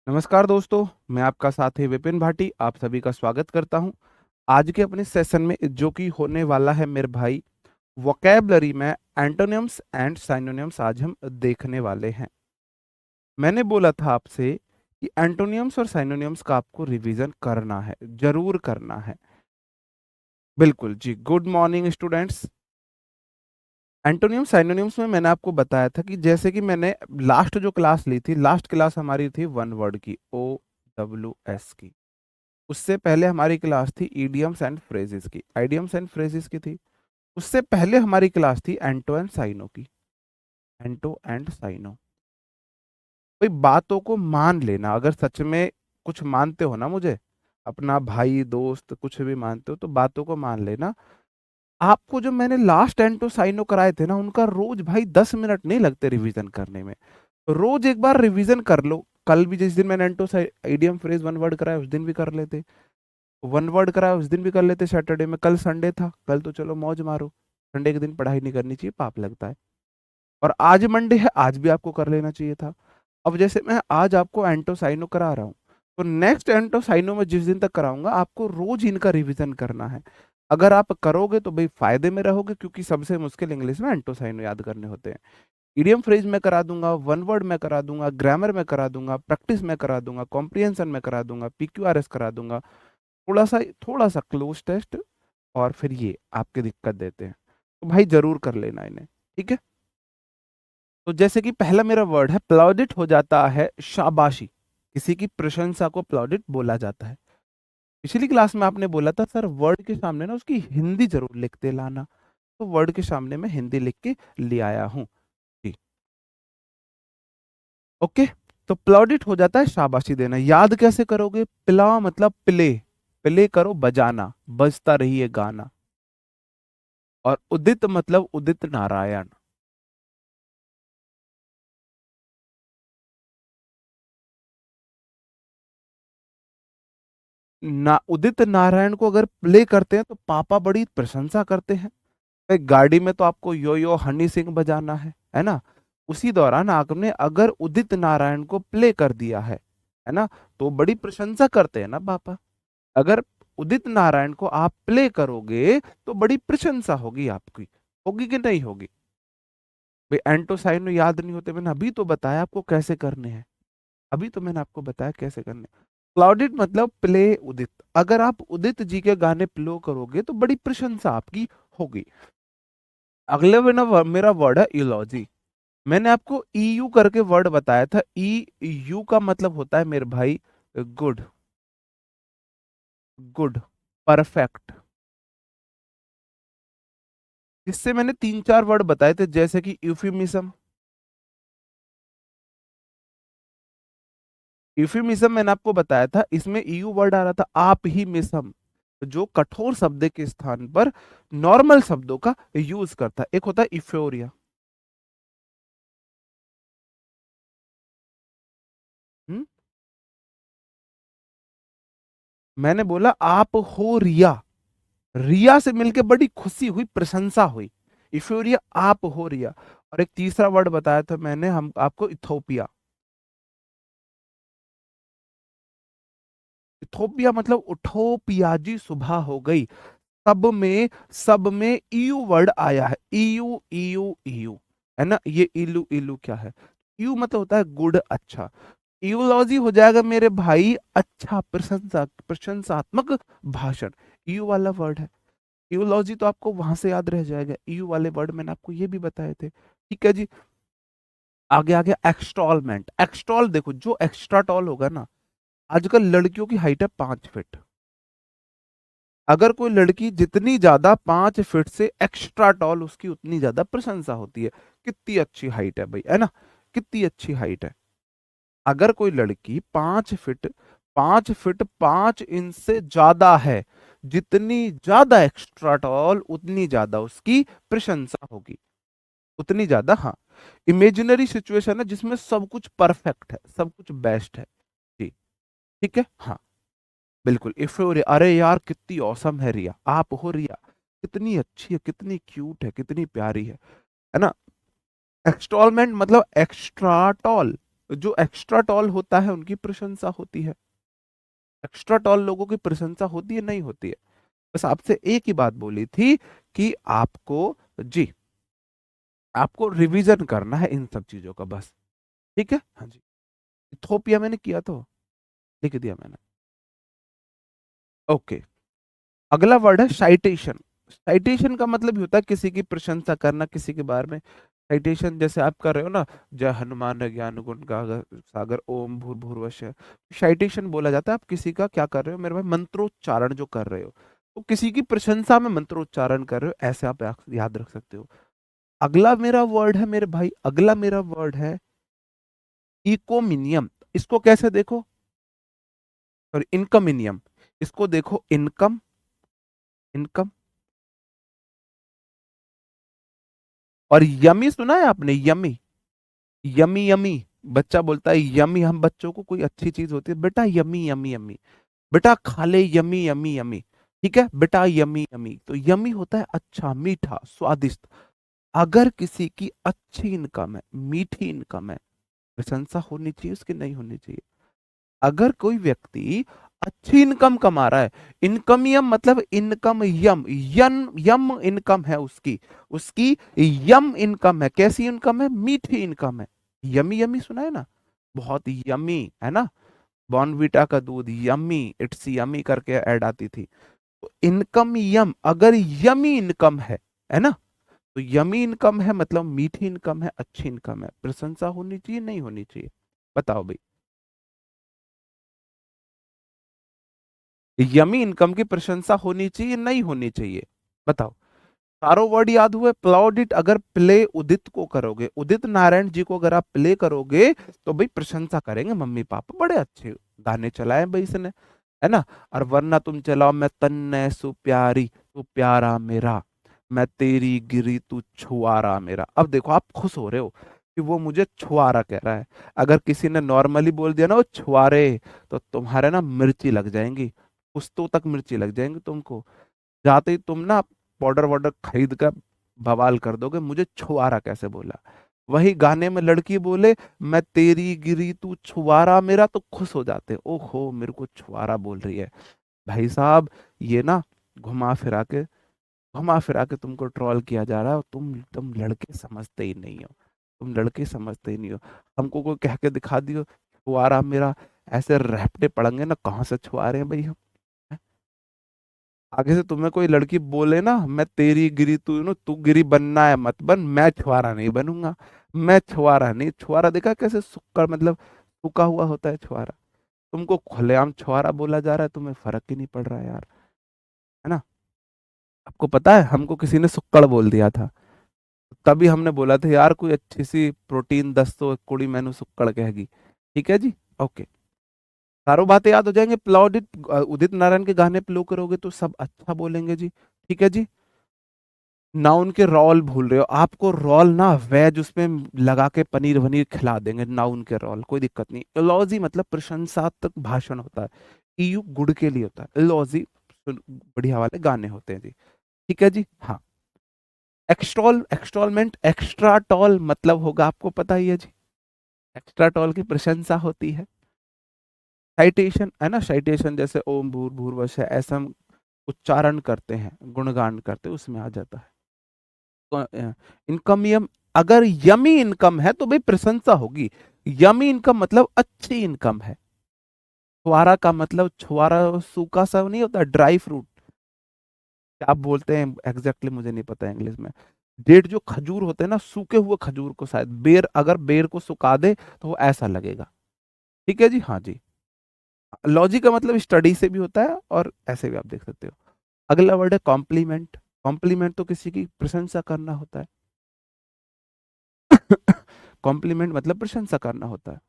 नमस्कार दोस्तों, मैं आपका साथी विपिन भाटी आप सभी का स्वागत करता हूं। आज के अपने सेशन में जो कि होने वाला है मेरे भाई वोकैबलरी में एंटोनिम्स एंड साइनोनिम्स आज हम देखने वाले हैं। मैंने बोला था आपसे कि एंटोनिम्स और साइनोनिम्स का आपको रिवीजन करना है, जरूर करना है। बिल्कुल जी। Good morning students. Antonyms synonyms में मैंने आपको बताया था कि जैसे कि मैंने लास्ट जो क्लास ली थी, लास्ट क्लास हमारी थी वन वर्ड की, OWS की। उससे पहले हमारी क्लास थी ईडियम्स एंड फ्रेजेस की, आइडियम्स एंड फ्रेजेस की थी। उससे पहले हमारी क्लास थी एंटो एंड साइनो की, एंटो एंड साइनो। भाई बातों को मान लेना, अगर सच में कुछ मानते हो ना, मुझे अपना भाई दोस्त कुछ भी मानते हो तो बातों को मान लेना। आपको जो मैंने लास्ट एंटो साइनो कराए थे ना, उनका रोज भाई 10 मिनट नहीं लगते रिवीजन करने में। रोज एक बार रिवीजन कर लो। कल भी जिस दिन मैंने एंटो आइडियम फ्रेज वन वर्ड कराया उस दिन भी कर लेते, वन वर्ड करा उस दिन भी कर लेते सैटरडे में। कल संडे था, कल तो चलो मौज मारो, संडे के दिन पढ़ाई नहीं करनी चाहिए, पाप लगता है। और आज मंडे है, आज भी आपको कर लेना चाहिए था। अब जैसे मैं आज आपको एंटोसाइनो करा रहा हूँ, तो नेक्स्ट एंटोसाइनो में जिस दिन तक कराऊंगा आपको रोज इनका रिवीजन करना है। अगर आप करोगे तो भाई फायदे में रहोगे, क्योंकि सबसे मुश्किल इंग्लिश में एंटोसाइनो याद करने होते हैं। इडियम फ्रेज में करा दूंगा, वन वर्ड में करा दूंगा, ग्रामर में करा दूंगा, प्रैक्टिस में करा दूंगा, कॉम्प्रिहेंशन में करा दूंगा, PQRS करा दूंगा, थोड़ा सा क्लोज टेस्ट, और फिर ये आपके दिक्कत देते हैं, तो भाई जरूर कर लेना इन्हें। ठीक है। तो जैसे कि पहला मेरा वर्ड है प्लॉडिट, हो जाता है शाबाशी। किसी की प्रशंसा को प्लॉडिट बोला जाता है। पिछली क्लास में आपने बोला था सर वर्ड के सामने ना उसकी हिंदी जरूर लिखते लाना, तो वर्ड के सामने मैं हिंदी लिख के ले आया हूँ जी। ओके। तो प्लॉडिट हो जाता है शाबाशी देना। याद कैसे करोगे? प्ला मतलब प्ले, प्ले करो बजाना, बजता रहिए गाना। और उदित मतलब उदित नारायण। ना उदित नारायण को अगर प्ले करते हैं तो पापा बड़ी प्रशंसा करते हैं। एक गाड़ी में तो आपको यो यो हनी सिंह बजाना है ना। उसी दौरान आपने अगर उदित नारायण को प्ले कर दिया है ना, तो बड़ी प्रशंसा करते हैं ना पापा। अगर उदित नारायण को आप प्ले करोगे तो बड़ी प्रशंसा होगी आपकी, होगी कि नहीं होगी? भाई एंटोसाइनो याद नहीं होते? मैंने अभी तो बताया आपको कैसे करने हैं, अभी तो मैंने आपको बताया कैसे करने हैं। क्लाउडिड मतलब प्ले उदित। अगर आप उदित जी के गाने प्ले करोगे तो बड़ी प्रशंसा आपकी होगी। अगले में ना मेरा वर्ड है इलॉजी। मैंने आपको EU करके वर्ड बताया था। EU का मतलब होता है मेरे भाई गुड, गुड, परफेक्ट। इससे मैंने तीन चार वर्ड बताए थे, जैसे कि यूफिमिज्म। यूफिमिज्म मैंने आपको बताया था, इसमें EU वर्ड आ रहा था आप ही मिसम, जो कठोर शब्द के स्थान पर नॉर्मल शब्दों का यूज करता है। एक होता है इफ्योरिया। हम्म। मैंने बोला आप हो रिया, रिया से मिलके बड़ी खुशी हुई, प्रशंसा हुई। इफ्योरिया, आप हो रिया। और एक तीसरा वर्ड बताया था मैंने हम आपको, इथोपिया। इथोपिया मतलब उठो पियाजी सुबह हो गई। सब में ईयू वर्ड आया है, ईयू ईयू ईयू, है ना। ये इलू इलू क्या है? यू मतलब होता है गुड, अच्छा। यूलॉजी हो जाएगा मेरे भाई अच्छा, प्रशंसा, प्रशंसात्मक भाषण। यू वाला वर्ड है। यूलॉजी तो आपको वहां से याद रह जाएगा, यू वाले वर्ड मैंने आपको ये भी बताए थे। ठीक है जी। आगे आगे एक्सटॉलमेंट। एक्सटॉल देखो, जो एक्स्ट्रा टॉल होगा ना, आजकल लड़कियों की हाइट है 5 फीट। अगर कोई लड़की जितनी ज्यादा 5 फीट से एक्स्ट्रा टॉल, उसकी उतनी ज्यादा प्रशंसा होती है। कितनी अच्छी हाइट है भाई, है ना। कितनी अच्छी हाइट है। अगर कोई लड़की 5 फीट, 5 फीट 5 इंच से ज्यादा है, जितनी ज्यादा एक्स्ट्रा टॉल उतनी ज्यादा उसकी प्रशंसा होगी, उतनी ज्यादा। हाँ। इमेजिनरी सिचुएशन है जिसमें सब कुछ परफेक्ट है, सब कुछ बेस्ट है जी। ठीक है। हाँ बिल्कुल। इफ अरे यार कितनी औसम है रिया, आप हो रिया, कितनी अच्छी है, कितनी क्यूट है, कितनी प्यारी है ना। एक्सटॉलमेंट मतलब एक्स्ट्रा टॉल, जो एक्स्ट्रा टॉल होता है उनकी प्रशंसा होती है, एक्स्ट्रा टॉल लोगों की प्रशंसा होती है नहीं होती है। बस आपसे एक ही बात बोली थी कि आपको, जी, आपको रिवीजन करना है इन सब चीजों का बस। ठीक है, हाँ जी। इथोपिया मैंने किया तो लिख दिया मैंने। ओके, अगला वर्ड है साइटेशन। साइटेशन का मतलब ही होता है किसी की प्रशंसा करना, किसी के बारे में। साइटेशन जैसे आप कर रहे हो ना, जय हनुमान ज्ञान गुण गागर सागर ओम भूर्भुवस्सुः, साइटेशन बोला जाता है। आप किसी का क्या कर रहे हो मेरे भाई, मंत्रोच्चारण जो कर रहे हो, तो किसी की प्रशंसा में मंत्रोच्चारण कर रहे हो, ऐसे आप याद रख सकते हो। अगला मेरा वर्ड है मेरे भाई, अगला मेरा वर्ड है इकोमिनियम। इसको कैसे देखो, सॉरी इनकमिनियम, इसको देखो इनकम, इनकम। और यमी सुना है आपने, यमी, यमी यमी, बच्चा बोलता है यमी, हम बच्चों को कोई अच्छी चीज होती है बेटा यमी यमी यमी, बेटा खा ले यमी यमी यमी, ठीक है बेटा यमी यमी। तो यमी होता है अच्छा, मीठा, स्वादिष्ट। अगर किसी की अच्छी इनकम है, मीठी इनकम है, प्रशंसा होनी चाहिए उसकी, नहीं होनी चाहिए। अगर कोई व्यक्ति अच्छी इनकम कमा रहा है, इनकम यम मतलब इनकम यम, यम इनकम है उसकी, उसकी यम इनकम है। कैसी इनकम है, मीठी इनकम है। यमी यमी सुना है ना, बहुत यमी है ना, बॉर्नवीटा का दूध यमी, इट्स यमी करके ऐड आती थी। तो इनकम यम, अगर यमी इनकम है ना, तो यमी इनकम है मतलब मीठी इनकम है, अच्छी इनकम है, प्रशंसा होनी चाहिए नहीं होनी चाहिए, बताओ भाई। यमी इनकम की प्रशंसा होनी चाहिए नहीं होनी चाहिए, बताओ। चारों वर्ड याद हुए। प्लाउडिट, अगर प्ले उदित को करोगे, उदित नारायण जी को अगर आप प्ले करोगे तो भाई प्रशंसा करेंगे मम्मी पापा, बड़े अच्छे गाने चलाए भाई इसने, है ना। और वरना तुम चलाओ मैं तन्ने सु प्यारी तू प्यारा मेरा, मैं तेरी गिरी तू छुआरा मेरा। अब देखो आप खुश हो रहे हो कि वो मुझे छुआरा कह रहा है। अगर किसी ने नॉर्मली बोल दिया ना वो छुआरे, तो तुम्हारे ना मिर्ची लग जाएंगी, पुस्तों तक मिर्ची लग जाएंगी तुमको। जाते ही तुम ना पाउडर वाउडर खरीद कर बवाल कर दोगे, मुझे छुआरा कैसे बोला। वही गाने में लड़की बोले मैं तेरी गिरी तू छुआरा मेरा, तो खुश हो जाते, ओहो मेरे को छुआरा बोल रही है। भाई साहब, ये ना घुमा फिरा के, घुमा फिरा के तुमको ट्रोल किया जा रहा है, और तुम लड़के समझते ही नहीं हो, तुम लड़के समझते ही नहीं हो। हमको कोई कह के दिखा दियो छुआरा मेरा, ऐसे रैपटे पड़ेंगे ना, कहाँ से छुआ रहे हैं भाई हम। आगे से तुम्हें कोई लड़की बोले ना मैं तेरी गिरी तू नो, तू गिरी बनना है मत बन, मैं छुआरा नहीं बनूंगा। मैं छुआरा नहीं, छुआरा देखा कैसे सुक्का मतलब सूखा हुआ होता है छुआरा। तुमको खुलेआम छुआरा बोला जा रहा है, तुम्हें फर्क ही नहीं पड़ रहा है यार, है ना। आपको पता है हमको किसी ने सुक्कड़ बोल दिया था, तभी हमने बोला था यार कोई अच्छी सी प्रोटीन दस तो कुड़ी मैनू सुक्कड़ कहेगी। ठीक है जी, ओके। सारों बातें याद हो जाएंगे। प्लाउडिट उदित नारायण के गाने प्लो करोगे तो सब अच्छा बोलेंगे जी। ठीक है जी। नाउन के रोल भूल रहे हो, आपको रोल ना वेज उसमें लगा के पनीर वनीर खिला देंगे, नाउन के रोल कोई दिक्कत नहीं। एलॉजी मतलब प्रशंसात्मक भाषण होता है, ईयू गुड के लिए होता है, एलॉजी बढ़िया वाले गाने होते हैं जी। ठीक है जी, हाँ। एक्सटॉल, एक्सटॉलमेंट, एक्स्ट्रा टॉल मतलब होगा आपको पता ही है जी, एक्स्ट्रा टॉल की प्रशंसा होती है। साइटेशन है ना, साइटेशन जैसे ओम भूर्भुवस्सुः ऐसा हम उच्चारण करते हैं, गुणगान करते हैं, उसमें आ जाता है। इनकम यम, अगर यमी इनकम है तो भाई प्रशंसा होगी। यमी इनकम मतलब अच्छी इनकम है। छुआरा का मतलब, छुआरा सूखा सा नहीं होता, ड्राई फ्रूट, क्या बोलते हैं एग्जैक्टली मुझे नहीं पता इंग्लिश में। डेट जो खजूर होते हैं ना, सूखे हुए खजूर को शायद, बेर, अगर बेर को सुखा दे तो वो ऐसा लगेगा। ठीक है जी, हाँ जी। लॉजिक का मतलब स्टडी से भी होता है और ऐसे भी आप देख सकते हो। अगला वर्ड है कॉम्प्लीमेंट। कॉम्प्लीमेंट तो किसी की प्रशंसा करना होता है। कॉम्प्लीमेंट मतलब प्रशंसा करना होता है।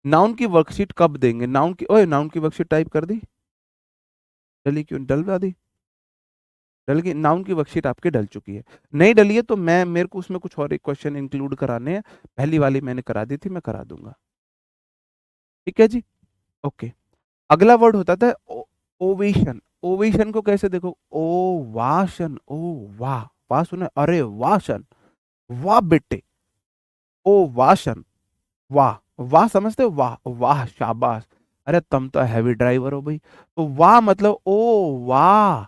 नाउन की वर्कशीट कब देंगे, नाउन की, ओए नाउन की वर्कशीट टाइप कर दी, डली क्यों, डलवा दी, डल गई। नाउन की वर्कशीट आपके डल चुकी है, नहीं डली है तो मैं, मेरे को उसमें कुछ और एक क्वेश्चन इंक्लूड कराने हैं, पहली वाली मैंने करा दी थी, मैं करा दूंगा। ठीक है जी, ओके। अगला वर्ड होता था ओवेशन। ओवेशन को कैसे देखो, ओ वाशन, ओ वाह, वाह सुना, अरे वाशन, वाह बेटे, ओ वाशन, वाह, वाह समझते हो, वाह वाह शाबाश। अरे तुम तो हैवी ड्राइवर हो भाई। तो वाह मतलब ओ वाह,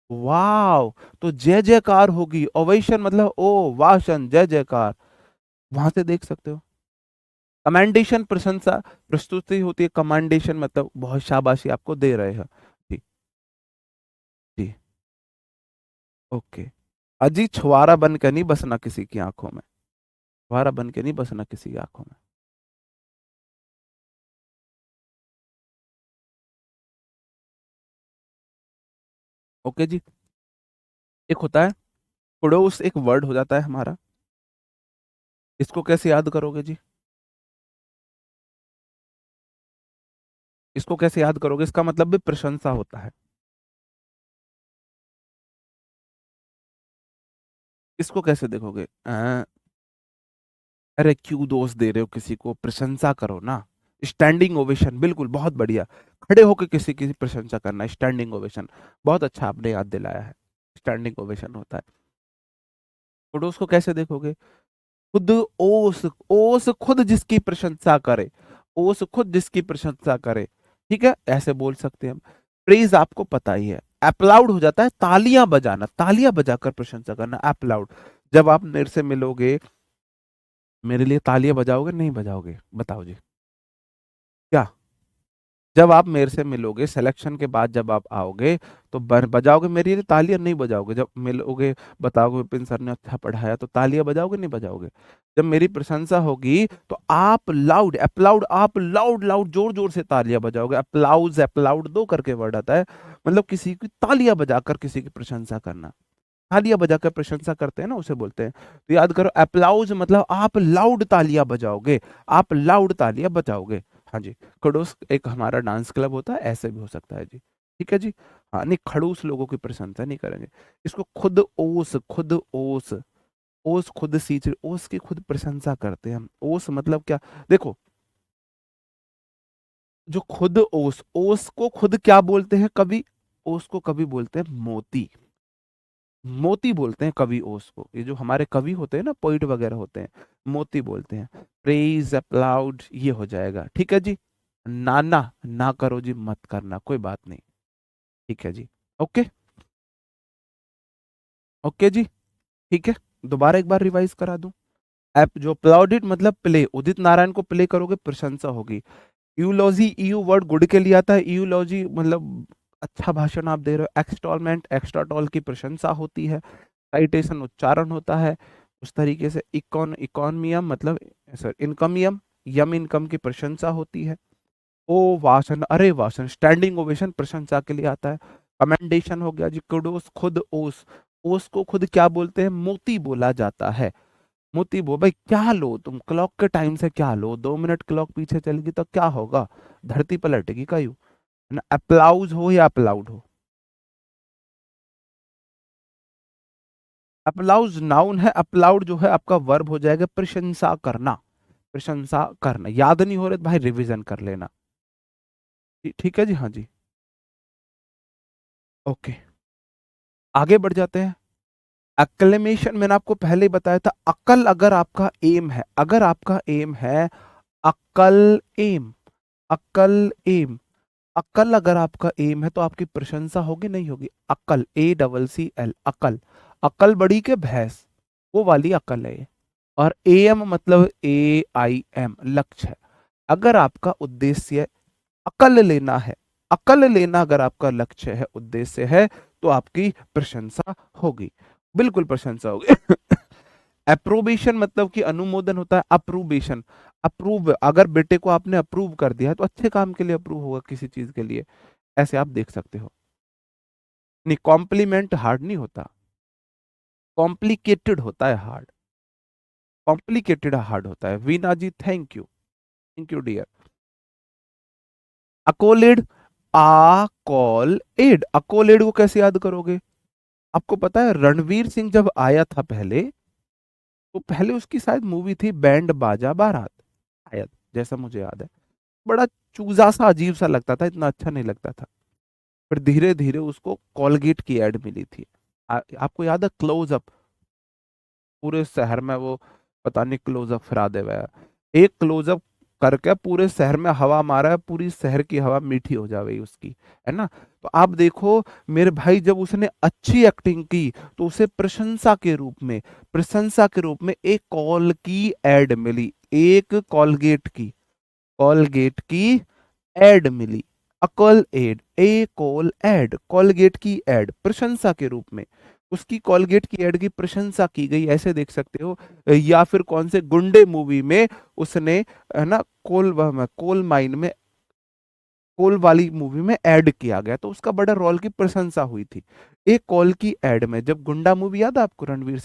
वाह। तो जय जयकार होगी, ओवेशन मतलब ओ वाशन, जय जयकार। वहां से देख सकते हो। कमेंडेशन प्रशंसा, प्रस्तुति होती है, कमांडेशन मतलब बहुत शाबाशी आपको दे रहे हैं। जी। जी। ओके। अजी छुआरा बन के नहीं बसना किसी की आंखों में, छुआरा बन के नहीं बसना किसी की आंखों में। ओके जी। एक होता है पड़ोस, एक वर्ड हो जाता है हमारा। इसको कैसे याद करोगे जी? इसको कैसे याद करोगे? इसका मतलब भी प्रशंसा होता है। इसको कैसे देखोगे? अरे क्यों दोष दे रहे हो किसी को, प्रशंसा करो ना। स्टैंडिंग ओवेशन, बिल्कुल बहुत बढ़िया। खड़े होकर किसी की प्रशंसा करना, स्टैंडिंग ओवेशन। बहुत अच्छा आपने याद दिलाया है, स्टैंडिंग ओवेशन होता है। पड़ोस को कैसे देखोगे? खुद ओस, ओस खुद जिसकी प्रशंसा करे, ओस खुद जिसकी प्रशंसा करे। ठीक है, ऐसे बोल सकते हैं हम। प्रेज आपको पता ही है, अप्लाउड हो जाता है तालियां बजाना, तालियां बजाकर प्रशंसा करना, अप्लाउड। जब आप मेरे से मिलोगे, मेरे लिए तालियां बजाओगे नहीं बजाओगे, बताओ जी? क्या? जब आप मेरे से मिलोगे सिलेक्शन के बाद, जब आप आओगे तो बजाओगे मेरे लिए तालियां नहीं बजाओगे? जब मिलोगे बताओगे विपिन सर ने अच्छा पढ़ाया, तो तालियां बजाओगे नहीं बजाओगे? जब मेरी प्रशंसा होगी तो आप लाउड अप्लाउड, आप लाउड लाउड जोर जोर से तालियां बजाओगे। अप्लाउज, अप्लाउड दो करके वर्ड आता है, मतलब किसी की तालियां बजाकर किसी की प्रशंसा करना। तालियां बजाकर प्रशंसा करते हैं ना, उसे बोलते हैं। तो याद करो, अप्लाउज मतलब आप लाउड तालियां बजाओगे, आप लाउड तालियां बजाओगे। हाँ जी। खड़ूस एक हमारा डांस क्लब होता है, ऐसे भी हो सकता है जी। ठीक है जी। हाँ, नहीं खड़ूस लोगों की प्रशंसा नहीं करेंगे। इसको खुद ओस, खुद ओस, ओस खुद सींच, ओस की खुद प्रशंसा करते हैं हम। ओस मतलब क्या? देखो, जो खुद ओस, ओस को खुद क्या बोलते हैं कवि? ओस को कवि बोलते हैं मोती। मोती बोलते हैं कवि ओस को। ये जो हमारे कवि होते हैं ना, पोइट वगैरह होते हैं, मोती बोलते हैं। प्रेज, अप्लाउड, ये हो जाएगा। ठीक है जी। नाना ना करो जी, मत करना, कोई बात नहीं। ठीक है जी। ओके। ओके जी। ठीक है। दोबारा एक बार रिवाइज करा दूं। ऐप जो अप्लाउडेड मतलब प्ले, उदित नारायण को प्ले करोगे प्रशंसा होगी। यूलॉजी, ईयू वर्ड गुड के लिए आता है, यूलॉजी मतलब अच्छा भाषण आप दे रहे हो। एक्सटॉलमेंट, एक्स्ट्राटॉल की प्रशंसा होती है। साइटेशन उच्चारण होता है। उस तरीके से इकोनमियम मतलब सर इनकमियम, यम इनकम की प्रशंसा होती है। ओ वासन, अरे वासन, स्टैंडिंग ओवेशन प्रशंसा के लिए आता है। कमेंडेशन हो गया जी। कुडोस खुद ओस, ओस को खुद क्या बोलते हैं? मोती बोला जाता है। मोती बो भाई, क्या लो तुम क्लॉक के टाइम से, क्या लो 2 मिनट क्लॉक पीछे चलेगी तो क्या होगा? धरती पलटेगी का, यूं है ना। अप्लाउज हो या अप्लाउड हो? अप्लाउज नाउन है, अप्लाउड जो है आपका वर्ब हो जाएगा, प्रशंसा करना। प्रशंसा करना याद नहीं हो रहे तो भाई रिवीजन कर लेना। ठीक है जी। हाँ जी। ओके, आगे बढ़ जाते हैं। एक्लेमेशन मैंने आपको पहले ही बताया था। अकल अगर आपका एम है, अगर आपका एम है, अकल एम, अकल एम, अकल अगर आपका एम है तो आपकी प्रशंसा होगी नहीं होगी? अकल, ACCL, अकल। अकल बड़ी के भैंस, वो वाली अकल है ये। और एम मतलब AIM, लक्ष्य है। अगर आपका उद्देश्य अकल लेना है, अकल लेना अगर आपका लक्ष्य है, उद्देश्य है, तो आपकी प्रशंसा होगी, बिल्कुल प्रशंसा होगी। अप्रोबेशन मतलब कि अनुमोदन होता है। अप्रूबेशन, अप्रूव, अगर बेटे को आपने अप्रूव कर दिया है तो अच्छे काम के लिए अप्रूव होगा, किसी चीज के लिए, ऐसे आप देख सकते हो। नहीं, कॉम्प्लीमेंट हार्ड नहीं होता, कॉम्प्लिकेटेड होता है हार्ड। कॉम्प्लिकेटेड हार्ड होता है। Veena ji thank you, thank you dear. Accolade, a call ed, accolade को कैसे याद करोगे? आपको पता है रणवीर सिंह जब आया था पहले, तो पहले उसकी शायद मूवी थी बैंड बाजा बारात, शायद, जैसा मुझे याद है। बड़ा चूजा सा, अजीब सा लगता था, इतना अच्छा नहीं लगता था। फिर धीरे धीरे उसको कॉलगेट की एड मिली थी। आपको याद है क्लोज अप, पूरे शहर में वो पता नहीं क्लोजअप फिरा दे हुआ है। एक क्लोजअप करके पूरे शहर में हवा मारा है, पूरी शहर की हवा मीठी हो जाएगी उसकी, है ना। तो आप देखो मेरे भाई, जब उसने अच्छी एक्टिंग की तो उसे प्रशंसा के रूप में एक कॉल की एड मिली, एक कॉलगेट की एड मिली। अकल एड, ए कॉल एड, कॉलगेट की एड प्रशंसा के रूप में, उसकी कॉलगेट की एड की प्रशंसा की गई, ऐसे देख सकते हो। या फिर कौन से गुंडे मूवी में उसने, है ना, कोल माइन में, कोल वाली मूवी में ऐड किया गया, तो उसका बड़ा रोल की प्रशंसा हुई थी एक कॉल की एड में। जब गुंडा मूवी याद है आपको, रणवीर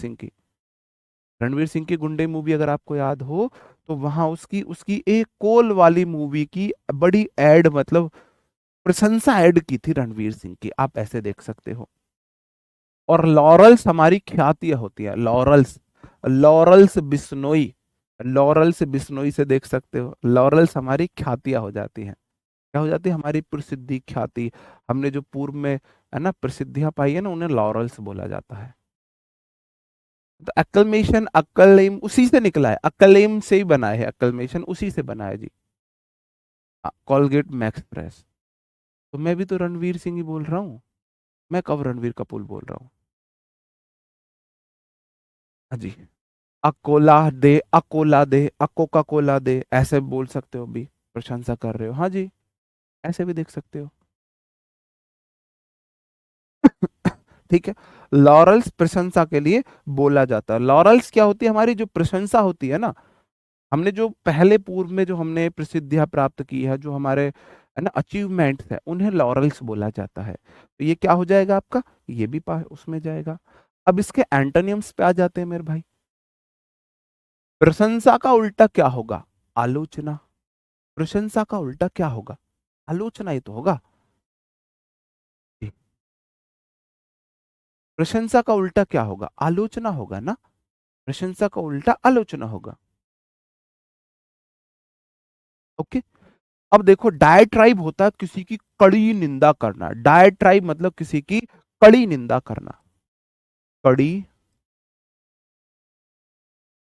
सिंह की गुंडे मूवी अगर आपको याद हो, तो वहां उसकी उसकी एक कोल वाली मूवी की बड़ी एड, मतलब प्रशंसा ऐड की थी रणवीर सिंह की, आप ऐसे देख सकते हो। और लॉरल्स हमारी ख्यातियां होती है, laurels, laurels Bishnoi, laurels Bishnoi से देख सकते हो, लॉरल्स हमारी ख्यातियां हो जाती हैं। क्या हो जाती है? हमारी प्रसिद्धि, ख्याति। हमने जो पूर्व में, है ना, प्रसिद्धियां पाई है ना, उन्हें लॉरल्स बोला जाता है। तो अक्लमेशन, अक्लेम उसी से निकला है, अक्लेम से ही बना है, अक्लमेशन उसी से बना है जी। Colgate max press. तो मैं भी तो रणवीर सिंह ही बोल रहा हूँ, मैं कब रणवीर कपूर बोल रहा हूँ? हाँ जी। अकोला दे, अकोला दे, अकोका कोला दे, ऐसे बोल सकते हो भी, प्रशंसा कर रहे हो, हाँ जी, ऐसे भी देख सकते हो। ठीक है। लॉरल्स प्रशंसा के लिए बोला जाता है। लॉरल्स क्या होती है? हमारी जो प्रशंसा होती है ना, हमने जो पहले पूर्व में जो हमने प्रसिद्धियां प्राप्त की है, जो हमारे, है ना, अचीवमेंट्स है, उन्हें लॉरल्स बोला जाता है। तो ये क्या हो जाएगा आपका? ये भी उसमें जाएगा। अब इसके एंटोनियम्स पे आ जाते हैं मेरे भाई। प्रशंसा का उल्टा क्या होगा? आलोचना। प्रशंसा का उल्टा क्या होगा? आलोचना ही तो होगा। जी। प्रशंसा का उल्टा क्या होगा? आलोचना होगा ना। प्रशंसा का उल्टा आलोचना होगा। ओके। अब देखो, डायट्राइब होता है किसी की कड़ी निंदा करना, डायट्राइब मतलब किसी की कड़ी निंदा करना, कड़ी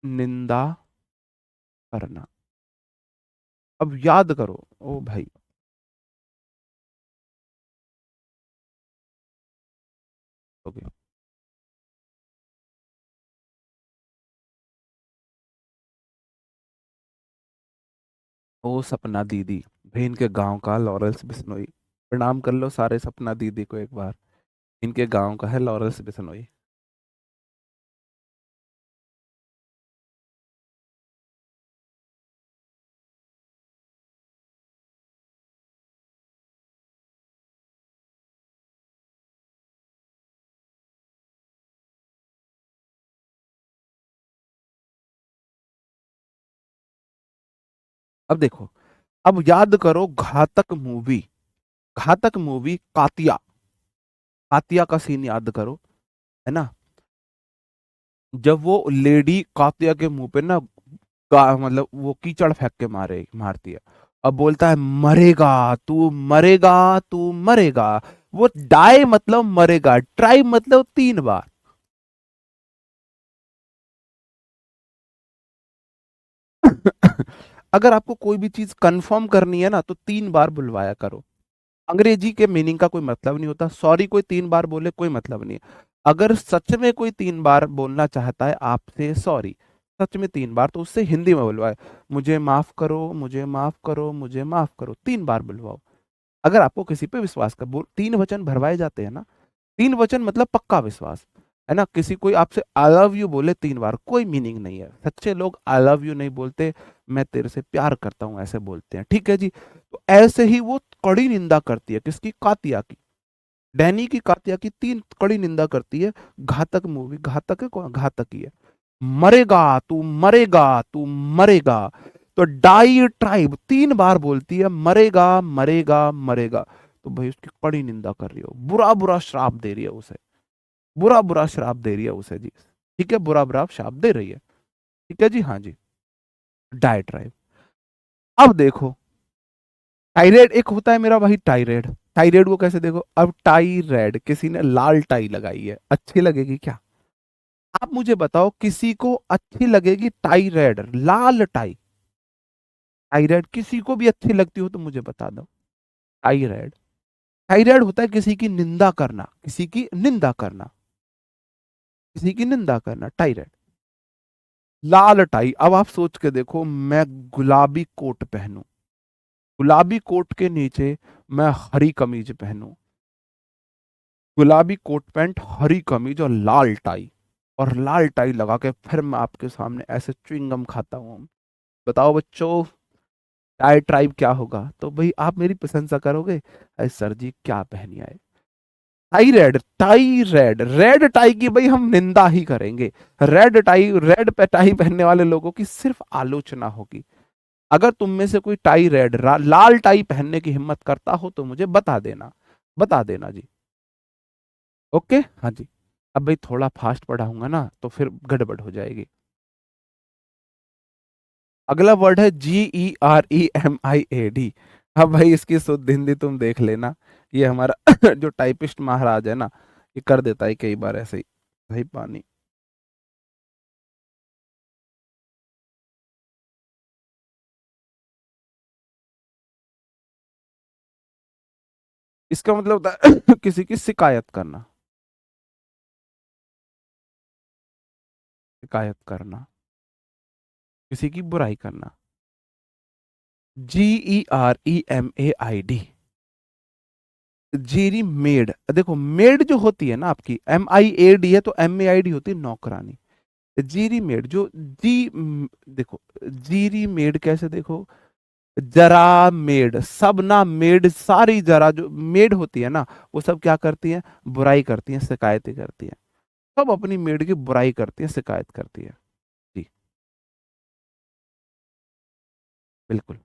निंदा करना। अब याद करो, ओ भाई, ओके। ओ सपना दीदी, भाई इनके गांव का लॉरेंस बिश्नोई, प्रणाम कर लो सारे सपना दीदी को एक बार, इनके गांव का है लॉरेंस बिश्नोई। अब देखो, अब याद करो घातक मूवी, घातक मूवी कातिया, कातिया का सीन याद करो, है ना। जब वो लेडी कातिया के मुंह पे ना, मतलब वो कीचड़ फेंक के मारती है, अब बोलता है मरेगा, तू मरेगा, तू मरेगा। वो डाई मतलब मरेगा, ट्राई मतलब 3 बार। अगर आपको कोई भी चीज कंफर्म करनी है ना, तो 3 बार बुलवाया करो। अंग्रेजी के मीनिंग का कोई मतलब नहीं होता, सॉरी कोई 3 बार बोले कोई मतलब नहीं है। अगर सच में कोई 3 बार बोलना चाहता है आपसे सॉरी, सच में 3 बार, तो उससे हिंदी में बुलवाए, मुझे माफ करो, मुझे माफ करो, मुझे माफ करो, 3 बार बुलवाओ। अगर आपको किसी पे विश्वास कर, 3 वचन भरवाए जाते हैं ना, 3 वचन मतलब पक्का विश्वास, है ना। किसी कोई आपसे आई लव यू बोले 3 बार, कोई मीनिंग नहीं है, सच्चे लोग आई लव यू नहीं बोलते, मैं तेरे से प्यार करता हूं ऐसे बोलते हैं, ठीक है जी। तो ऐसे ही वो कड़ी निंदा करती है, किसकी? कातिया की, डैनी की, कातिया की 3 कड़ी निंदा करती है। घातक मूवी, घातक है, कौन घातक ही है। मरेगा, तू मरेगा, तू मरेगा। तो डाई ट्राइब 3 बार बोलती है मरेगा, मरेगा, मरेगा। तो भाई उसकी कड़ी निंदा कर रही हो, बुरा बुरा श्राप दे रही है उसे, बुरा बुरा श्राप दे रही है उसे जी। ठीक है, बुरा बुरा श्राप दे रही है। ठीक है जी, हाँ जी। Die tribe. अब देखो, टाइरेड एक होता है मेरा भाई, टाइरेड, टाइरेड को कैसे देखो, अब टाई रेड, किसी ने लाल टाई लगाई है, अच्छी लगेगी क्या? आप मुझे बताओ, किसी को अच्छी लगेगी टाई रेड, लाल टाई? टाई रेड किसी को भी अच्छी लगती हो तो मुझे बता दो। टाई रेड, टाई रेड होता है किसी की निंदा करना, किसी की निंदा करना, किसी की निंदा करना, टाई रेड। लाल टाई, अब आप सोच के देखो, मैं गुलाबी कोट पहनूं, गुलाबी कोट के नीचे मैं हरी कमीज पहनूं, गुलाबी कोट पैंट, हरी कमीज और लाल टाई, और लाल टाई लगा के फिर मैं आपके सामने ऐसे च्युइंगम खाता हूँ। बताओ बच्चों, टाई ट्राइब क्या होगा? तो भाई आप मेरी प्रशंसा करोगे, अरे सर जी क्या पहनी आए। Tie red, tie red, red tie की भाई हम निंदा ही करेंगे। रेड टाई, रेड पे टाई पहनने वाले लोगों की सिर्फ आलोचना होगी। अगर तुम में से कोई टाई रेड, लाल टाई पहनने की हिम्मत करता हो तो मुझे बता देना, बता देना जी। ओके, हाँ जी। अब भाई थोड़ा फास्ट पढ़ाऊंगा ना तो फिर गड़बड़ हो जाएगी। अगला वर्ड है GEREMIAD। अब भाई इसकी शुद्ध हिंदी तुम देख लेना। ये हमारा जो टाइपिस्ट महाराज है ना, ये कर देता है कई बार ऐसे ही। भाई पानी, इसका मतलब होता है किसी की शिकायत करना, शिकायत करना, किसी की बुराई करना। GEREMAID, Jerry made. देखो मेड जो होती है ना आपकी, MIAD है तो MAID होती है नौकरानी। जीरी मेड जो देखो, जीरी मेड कैसे देखो, जरा मेड, सब ना मेड, सारी जरा जो मेड होती है ना, वो सब क्या करती है? बुराई करती है, शिकायतें करती है। सब अपनी मेड की बुराई करती है, शिकायत करती है। जी, बिल्कुल।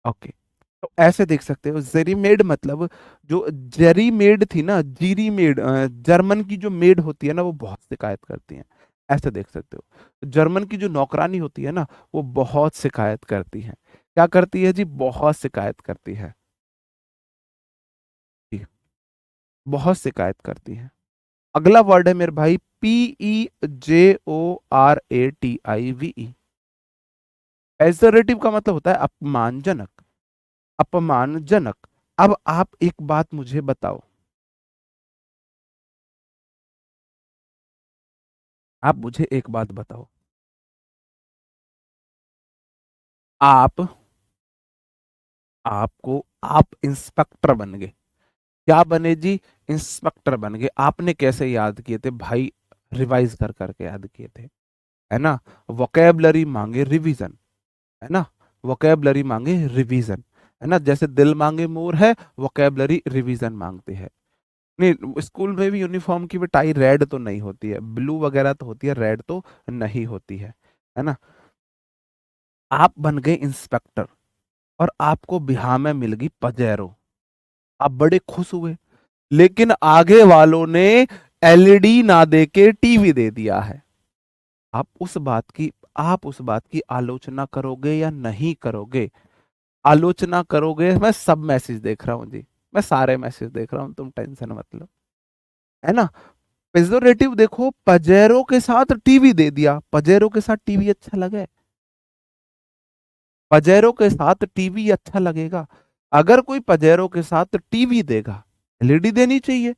ओके, तो ऐसे देख सकते हो, जेरी मेड मतलब, जो जेरी मेड थी ना, जीरी मेड, जर्मन की जो मेड होती है ना वो बहुत शिकायत करती है। ऐसे देख सकते हो, जर्मन की जो नौकरानी होती है ना, वो बहुत शिकायत करती है। क्या करती है जी? बहुत शिकायत करती है। जी, बहुत शिकायत करती है। अगला वर्ड है मेरे भाई, PEJORATIVE। पेजोरेटिव का मतलब होता है अपमानजनक, अपमानजनक। अब आप एक बात मुझे बताओ, आप मुझे एक बात बताओ, आप, आप इंस्पेक्टर बन गए, क्या बने जी? इंस्पेक्टर बन गए। आपने कैसे याद किए थे भाई? रिवाइज कर करके याद किए थे, है ना? वोकेबलरी मांगे रिवीजन, है ना? वोकेबलरी मांगे रिवीजन, है ना? जैसे दिल मांगे मोर है, वोकेबलरी रिवीजन मांगते हैं। नहीं, स्कूल में भी यूनिफॉर्म की भी टाई रेड तो नहीं होती है, ब्लू वगैरह तो होती है, रेड तो नहीं होती है ना? आप बन गए इंस्पेक्टर, और आपको बिहार में मिल गई पजेरो। आप बड़े खुश हुए, लेकिन आगे वालों ने एलईडी ना दे के टीवी दे दिया है। आप उस बात की, आप उस बात की आलोचना करोगे या नहीं करोगे? आलोचना करोगे। मैं सब मैसेज देख रहा हूँ जी, मैं सारे मैसेज देख रहा हूँ, तुम टेंशन मत लो, है ना? पेजोरेटिव देखो, पजेरो के साथ टीवी दे दिया, पजेरो के साथ टीवी अच्छा लगे? पजेरो के साथ टीवी अच्छा लगेगा? अगर कोई पजेरो के साथ टीवी देगा, एलईडी देनी चाहिए।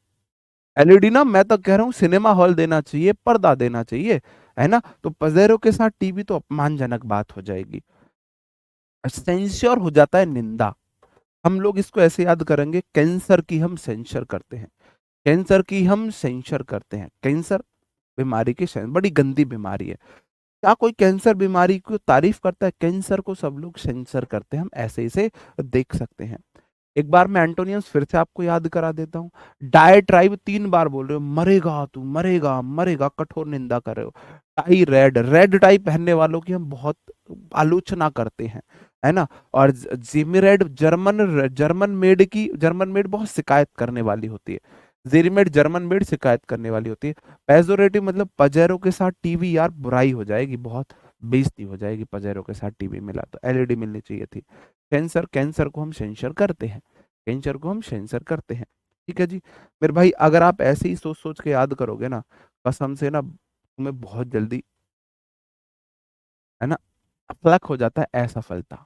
एलईडी ना, मैं तो कह रहा हूँ सिनेमा हॉल देना चाहिए, पर्दा देना चाहिए, है ना? तो पजेरो के साथ टीवी तो अपमानजनक बात हो जाएगी, सेंश्योर हो जाता है, निंदा। हम लोग इसको ऐसे याद करेंगे, कैंसर की हम सेंसर करते हैं, कैंसर की हम सेंसर करते हैं। कैंसर बीमारी की बड़ी गंदी बीमारी है। क्या कोई कैंसर बीमारी को तारीफ करता है? कैंसर को सब लोग सेंसर करते हैं, हम ऐसे इसे देख सकते हैं। एक बार मैं एंटोनियम्स फिर से आपको याद करा देता हूँ। डायट्राइब 3 बार बोल रहे हो, मरेगा तू, मरेगा मरेगा, कठोर निंदा कर रहे हो। टाई रेड, रेड टाई पहनने वालों की हम बहुत आलोचना करते हैं, है ना? और Jimmy red, German, German made की, जर्मन मेड बहुत शिकायत करने वाली होती है। जेरीमेड, जर्मन मेड शिकायत करने वाली होती है। पेजोरेटिव मतलब पजेरो के साथ टीवी, यार बुराई हो जाएगी, बहुत बेइज्जती हो जाएगी, पजेरो के साथ टीवी मिला तो एलईडी मिलनी चाहिए थी। कैंसर, कैंसर को हम सेंसर करते हैं, कैंसर को हम सेंसर करते हैं। ठीक है जी मेरे भाई, अगर आप ऐसे ही सोच सोच के याद करोगे ना, कसम से ना, तुम्हें बहुत जल्दी, है ना, फ्लक हो जाता है असफलता।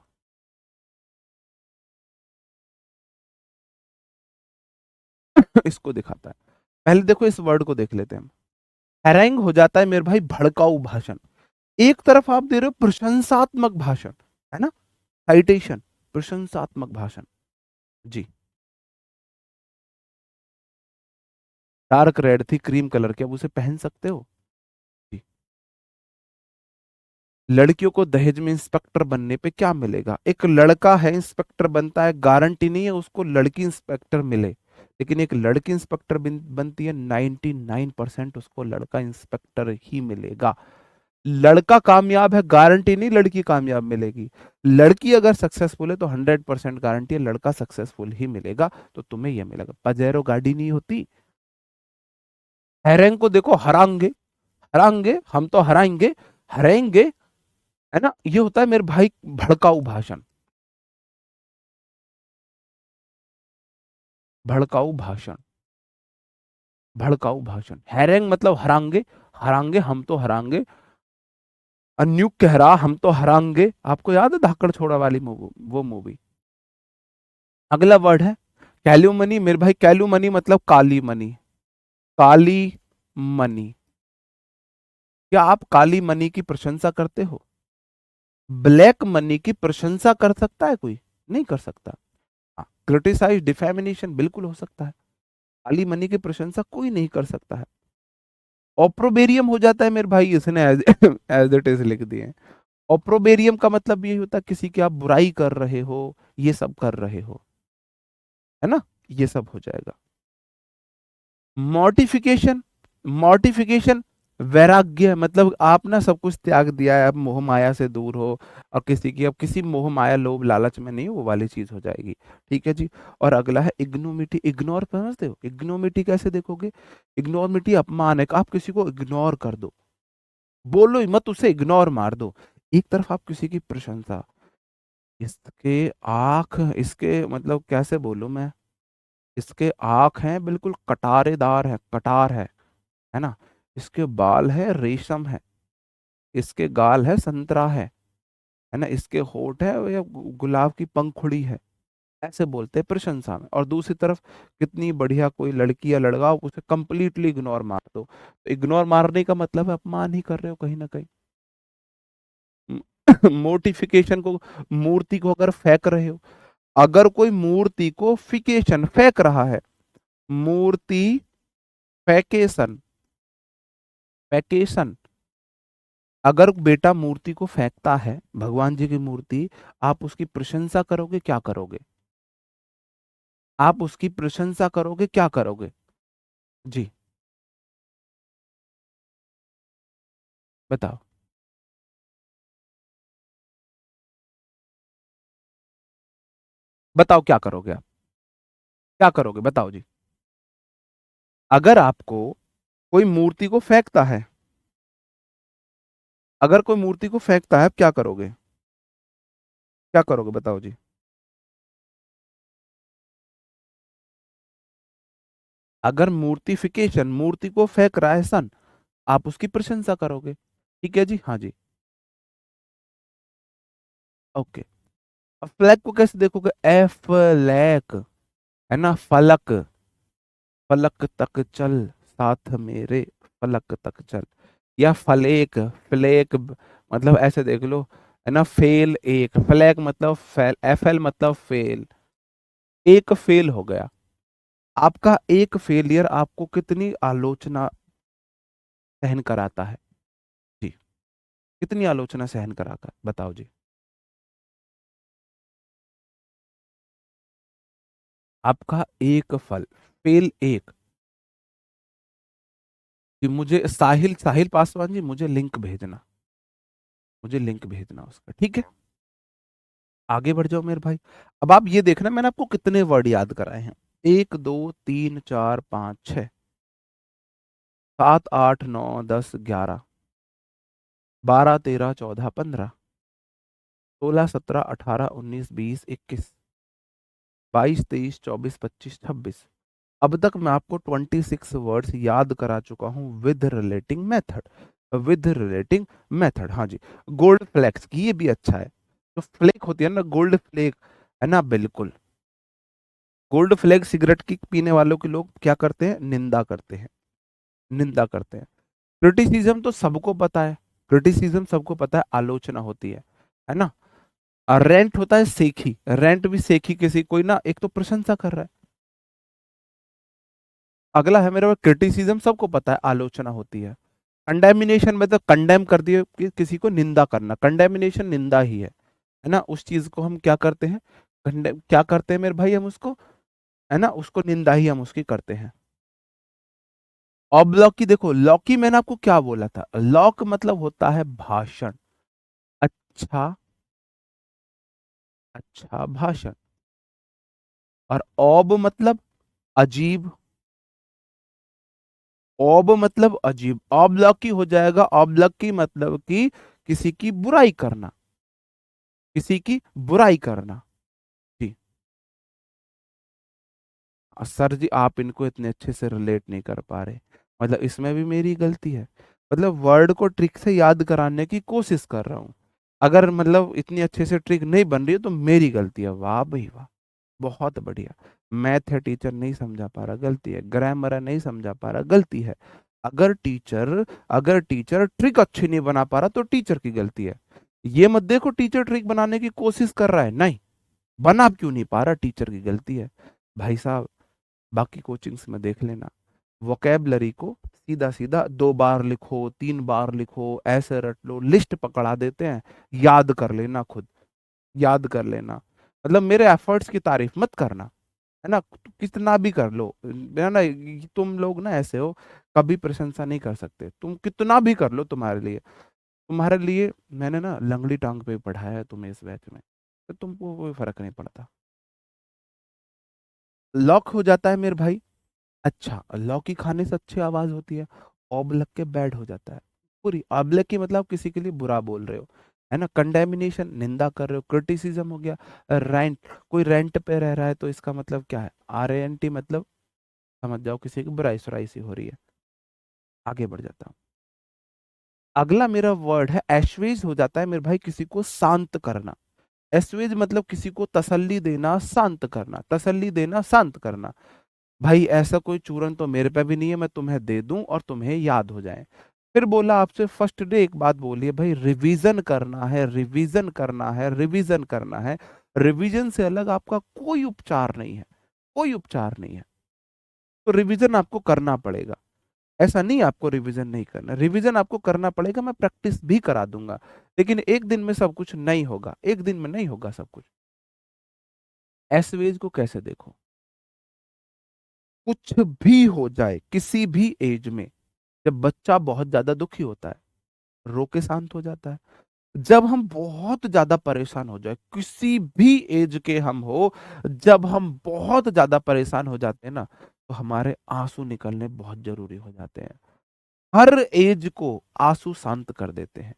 इसको दिखाता है। पहले देखो इस वर्ड को देख लेते हैं हम। हैरेंग हो जाता है मेरे भाई भड़काऊ भाषण। एक तरफ आप दे रहे हो प्रशंसात्मक भाषण, है ना, साइटेशन, प्रशंसात्मक भाषण। जी। डार्क रेड थी क्रीम कलर की, अब उसे पहन सकते हो। जी। लड़कियों को दहेज में इंस्पेक्टर बनने पे क्या मिलेगा? एक लड़का है इंस्पेक्टर बनता है, गारंटी नहीं है उसको लड़की इंस्पेक्टर मिले, लेकिन एक लड़की इंस्पेक्टर बनती है, 99% उसको लड़का इंस्पेक्टर ही मिलेगा। लड़का कामयाब है, गारंटी नहीं लड़की कामयाब मिलेगी। लड़की अगर सक्सेसफुल है तो 100% गारंटी है लड़का सक्सेसफुल ही मिलेगा। तो तुम्हें यह मिलेगा। पजेरो गाड़ी नहीं होती। हैरेंग को देखो, हराएंगे, हराएंगे हम तो हराएंगे, हराएंगे, है ना, ये होता है मेरे भाई भड़काऊ भाषण। भड़काऊ भाषण, भड़काऊ भाषण। हैरेंग मतलब हराएंगे, हराएंगे हम तो हराएंगे। अन्यूक कह रहा हम तो हराएंगे, आपको याद है धाकड़ छोड़ा वाली मूवी, वो मूवी। अगला वर्ड है कैल्यूमनी मेरे भाई। कैल्यूमनी मतलब काली मनी, काली मनी। क्या आप काली मनी की प्रशंसा करते हो? ब्लैक मनी की प्रशंसा कर सकता है कोई? नहीं कर सकता। क्रिटिसाइज, डिफेमिनेशन बिल्कुल हो सकता है। काली मनी की प्रशंसा कोई नहीं कर सकता है। ऑप्रोबेरियम हो जाता है मेरे भाई, इसने एज एज इट इज लिख दिए। ऑप्रोबेरियम का मतलब ये होता है किसी की आप बुराई कर रहे हो, ये सब कर रहे हो, है ना, ये सब हो जाएगा। मॉर्टिफिकेशन, मॉर्टिफिकेशन वैराग्य, मतलब आप ना सब कुछ त्याग दिया है, अब मोह माया से दूर हो, और किसी की अब किसी मोह माया लोभ लालच में नहीं, वो वाली चीज हो जाएगी। ठीक है जी। और अगला है इग्नोमिटी। इग्नोर समझते हो? इग्नोमिटी कैसे देखोगे? इग्नोरमिटी अपमान है, आप किसी को इग्नोर कर दो, बोलो ही मत, उसे इग्नोर मार दो। एक तरफ आप किसी की प्रशंसा, इसके आंख, इसके मतलब कैसे बोलूं मैं, इसके आंख हैं बिल्कुल कटारेदार है, कटार है ना, इसके बाल है रेशम है, इसके गाल है संतरा है ना, इसके होठ है या गुलाब की पंखुड़ी है, ऐसे बोलते हैं प्रशंसा में। और दूसरी तरफ कितनी बढ़िया कोई लड़की या लड़का हो, उसे कंप्लीटली इग्नोर मार दो, तो इग्नोर मारने का मतलब है अपमान ही कर रहे हो कहीं ना कहीं। मोटिफिकेशन को, मूर्ति को अगर फेंक रहे हो, अगर कोई मूर्ति को फिकेशन फेंक रहा है, मूर्ति फैकेशन, फैकेशन, अगर बेटा मूर्ति को फेंकता है, भगवान जी की मूर्ति, आप उसकी प्रशंसा करोगे क्या करोगे? आप उसकी प्रशंसा करोगे क्या करोगे? जी, बताओ। बताओ क्या करोगे आप? क्या करोगे बताओ जी। अगर आपको कोई मूर्ति को फेंकता है, अगर कोई मूर्ति को फेंकता है, आप क्या करोगे? क्या करोगे बताओ जी। अगर मूर्तिफिकेशन, मूर्ति को फेंक रहा है सन, आप उसकी प्रशंसा करोगे। ठीक है जी, हाँ जी। ओके। अब फ्लैग को कैसे देखोगे? एफ लैक, है ना, फलक, फलक तक चल साथ मेरे, फलक तक चल। या फलेक, फ्लेक, मतलब ऐसे देख लो, है ना, फेल एक, फ्लैग मतलब फेल, एफ एल मतलब फेल, एक फेल हो गया। आपका एक फेलियर आपको कितनी आलोचना सहन कराता है? जी, कितनी आलोचना सहन कराता है बताओ जी। आपका एक फल, फेल एक। कि मुझे साहिल, साहिल पासवान जी, मुझे लिंक भेजना, मुझे लिंक भेजना उसका, ठीक है। आगे बढ़ जाओ मेरे भाई। अब आप ये देखना मैंने आपको कितने वर्ड याद कराए हैं। एक, दो, तीन, चार, पाँच, छः, सात, आठ, नौ, 10, 11, 12, 13, 14, 15, 16, 17, 18, 19, 20, 21, 22, 23, 24, 25, 26। अब तक मैं आपको 26 वर्ड्स याद करा चुका हूं with relating method. With relating method. हाँ जी। गोल्ड फ्लेक्स की, ये भी अच्छा है। जो फ्लेक होती है ना, गोल्ड फ्लेक, है ना, बिल्कुल। गोल्ड फ्लेक सिगरेट की पीने वालों के लोग क्या करते हैं, निंदा करते हैं, निंदा करते हैं। क्रिटिसिज्म तो सबको पता है, क्रिटिसिज्म सबको पता है, आलोचना होती है ना। और रेंट होता है सेखी, रेंट भी सेखी, किसी कोई ना एक तो प्रशंसा कर रहा है। अगला है मेरे पास क्रिटिसिज्म, सबको पता है, आलोचना होती है। कंडेमिनेशन में तो कंडेम कर दिए कि किसी को निंदा करना, कंडेमिनेशन निंदा ही है ना। उस चीज को हम क्या करते हैं, क्या करते हैं मेरे भाई, हम उसको, है ना, उसको निंदा ही हम उसकी करते हैं। अब लॉकी देखो, लॉकी मैंने आपको क्या बोला था, लॉक मतलब होता है भाषण, अच्छा, अच्छा भाषण। और ऑब मतलब अजीब, ऑब मतलब अजीब, ऑबलॉकी हो जाएगा, ऑबलॉकी मतलब कि किसी की बुराई करना, किसी की बुराई करना। जी। सर जी आप इनको इतने अच्छे से रिलेट नहीं कर पा रहे, मतलब इसमें भी मेरी गलती है, मतलब वर्ड को ट्रिक से याद कराने की कोशिश कर रहा हूँ। अगर मतलब इतनी अच्छे से ट्रिक नहीं बन रही है तो मेरी गलती है। वाह भाई वाह, बहुत बढ़िया। मैथ है टीचर नहीं समझा पा रहा, गलती है। ग्रामर है नहीं समझा पा रहा, गलती है। अगर टीचर, अगर टीचर ट्रिक अच्छी नहीं बना पा रहा तो टीचर की गलती है। ये मत देखो टीचर ट्रिक बनाने की कोशिश कर रहा है, नहीं, बना क्यों नहीं पा रहा, टीचर की गलती है। भाई साहब बाकी कोचिंग्स में देख लेना, वोकेबलरी को सीधा सीधा 2 बार लिखो, 3 बार लिखो, ऐसे रट लो, लिस्ट पकड़ा देते हैं, याद कर लेना खुद, याद कर लेना। मतलब मेरे एफर्ट्स की तारीफ मत करना, है ना, कितना भी कर लो, है ना, तुम लोग ना ऐसे हो, कभी प्रशंसा नहीं कर सकते, तुम कितना भी कर लो तुम्हारे लिए, तुम्हारे लिए मैंने ना लंगड़ी टांग पे पढ़ाया है तुम्हें इस बैच में, तो तुमको कोई फर्क नहीं पड़ता। लॉक हो जाता है मेरे भाई, अच्छा लौकी खाने से अच्छी आवाज होती है, ऑबलक के बैड हो जाता है। पूरी ऑबलक की मतलब किसी के लिए बुरा बोल रहे हो, है ना, कंडेमिनेशन निंदा कर रहे हो, क्रिटिसिज्म हो गया। रेंट, कोई रेंट पे रह रहा है तो इसका मतलब क्या है, RANT मतलब समझ जाओ किसी की बुराई सुराई सी हो रही है। आगे बढ़ जाता हूँ। अगला मेरा वर्ड है एशवेज, हो जाता है मेरे भाई किसी को शांत करना। एशवेज मतलब किसी को तसल्ली देना, शांत करना, तसल्ली देना, शांत करना। भाई ऐसा कोई चूरन तो मेरे पे भी नहीं है मैं तुम्हें दे दूं और तुम्हें याद हो जाए। फिर बोला आपसे फर्स्ट डे एक बात बोली है भाई, रिवीजन करना है, रिवीजन करना है, रिवीजन करना है। रिवीजन से अलग आपका कोई उपचार नहीं है, कोई उपचार नहीं है। तो रिवीजन आपको करना पड़ेगा, ऐसा नहीं आपको रिवीजन नहीं करना, रिवीजन आपको करना पड़ेगा, मैं प्रैक्टिस भी करा दूंगा। लेकिन एक दिन में सब कुछ नहीं होगा, एक दिन में नहीं होगा सब कुछ। एसवेज को कैसे देखो, कुछ भी हो जाए किसी भी एज में, जब बच्चा बहुत ज्यादा दुखी होता है रो के शांत हो जाता है। जब हम बहुत ज्यादा परेशान हो जाए, किसी भी एज के हम हो, जब हम बहुत ज्यादा परेशान हो जाते हैं ना, तो हमारे आंसू निकलने बहुत जरूरी हो जाते हैं। हर एज को आंसू शांत कर देते हैं,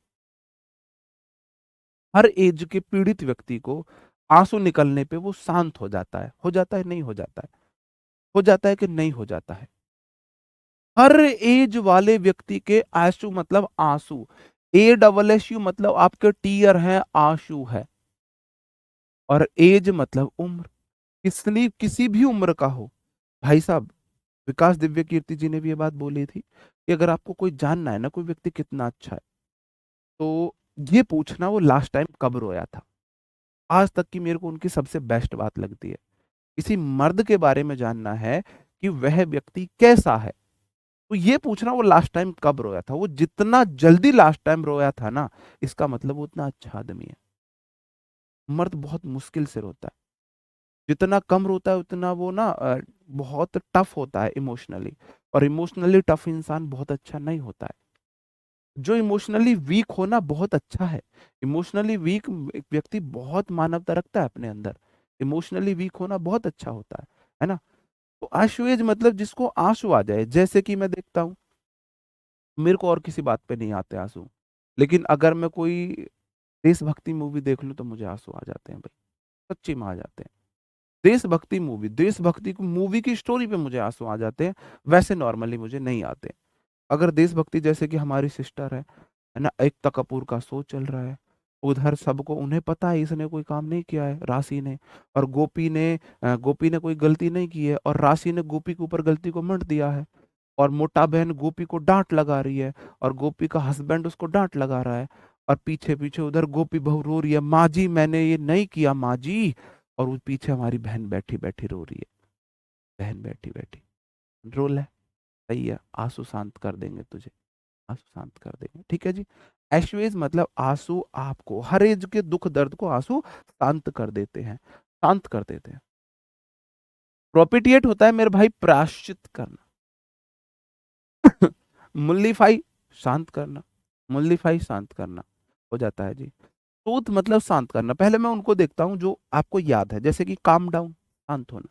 हर एज के पीड़ित व्यक्ति को आंसू निकलने पे वो शांत हो जाता है, हो जाता है नहीं हो जाता है, हो जाता है कि नहीं हो जाता है। हर एज वाले व्यक्ति के आंसू मतलब आंसू, ASSU मतलब आपके टीयर हैं, आंसू है। और एज मतलब उम्र, किसी भी उम्र का हो। भाई साहब विकास दिव्य कीर्ति जी ने भी ये बात बोली थी कि अगर आपको कोई जानना है ना कोई व्यक्ति कितना अच्छा है, तो ये पूछना वो लास्ट टाइम कब रोया था। आज तक की मेरे को उनकी सबसे बेस्ट बात लगती है। किसी मर्द के बारे में जानना है कि वह व्यक्ति कैसा है, तो ये पूछना वो लास्ट टाइम कब रोया था। वो जितना जल्दी लास्ट टाइम रोया था ना, इसका मतलब वो उतना अच्छा आदमी है। मर्द बहुत मुश्किल से रोता है, जितना कम रोता है उतना वो ना बहुत टफ होता है इमोशनली। और इमोशनली टफ इंसान बहुत अच्छा नहीं होता है। जो इमोशनली वीक होना बहुत अच्छा है, इमोशनली वीक व्यक्ति बहुत मानवता रखता है अपने अंदर, इमोशनली वीक होना बहुत अच्छा होता है ना। तो आशुएज मतलब जिसको आंसू आ जाए, जैसे कि मैं देखता हूँ, मेरे को और किसी बात पे नहीं आते आंसू, लेकिन अगर मैं कोई देशभक्ति मूवी देख लूं तो मुझे आंसू आ जाते हैं भाई, सच्ची में आ जाते हैं। देशभक्ति मूवी, देशभक्ति मूवी की स्टोरी पे मुझे आंसू आ जाते हैं, वैसे नॉर्मली मुझे नहीं आते। अगर देशभक्ति जैसे कि हमारी सिस्टर है ना, एकता कपूर का शो चल रहा है, उधर सबको उन्हें पता है इसने कोई काम नहीं किया है राशि ने, और गोपी ने कोई गलती नहीं की है, और राशि ने गोपी के ऊपर गलती को मत दिया है, और मोटा बहन गोपी को डांट लगा रही है, और गोपी का हस्बैंड उसको डांट लगा रहा है, और पीछे पीछे उधर गोपी बहू रो रही है, माँ जी मैंने ये नहीं किया माँ जी, और वो पीछे हमारी बहन बैठी बैठी रो रही है, बहन बैठी बैठी रोल है। सही है, आंसू शांत कर देंगे तुझे, आंसू शांत कर देंगे, ठीक है जी। एशवेज मतलब आंसू, आपको हर एज के दुख दर्द को आंसू शांत कर देते हैं, शांत कर देते हैं। प्रोपिटिएट होता है मेरे भाई प्रायश्चित करना। मुल्लीफाई शांत करना, मुल्लीफाई शांत करना हो जाता है जी। सूद मतलब शांत करना। पहले मैं उनको देखता हूँ जो आपको याद है, जैसे कि काम डाउन, शांत होना,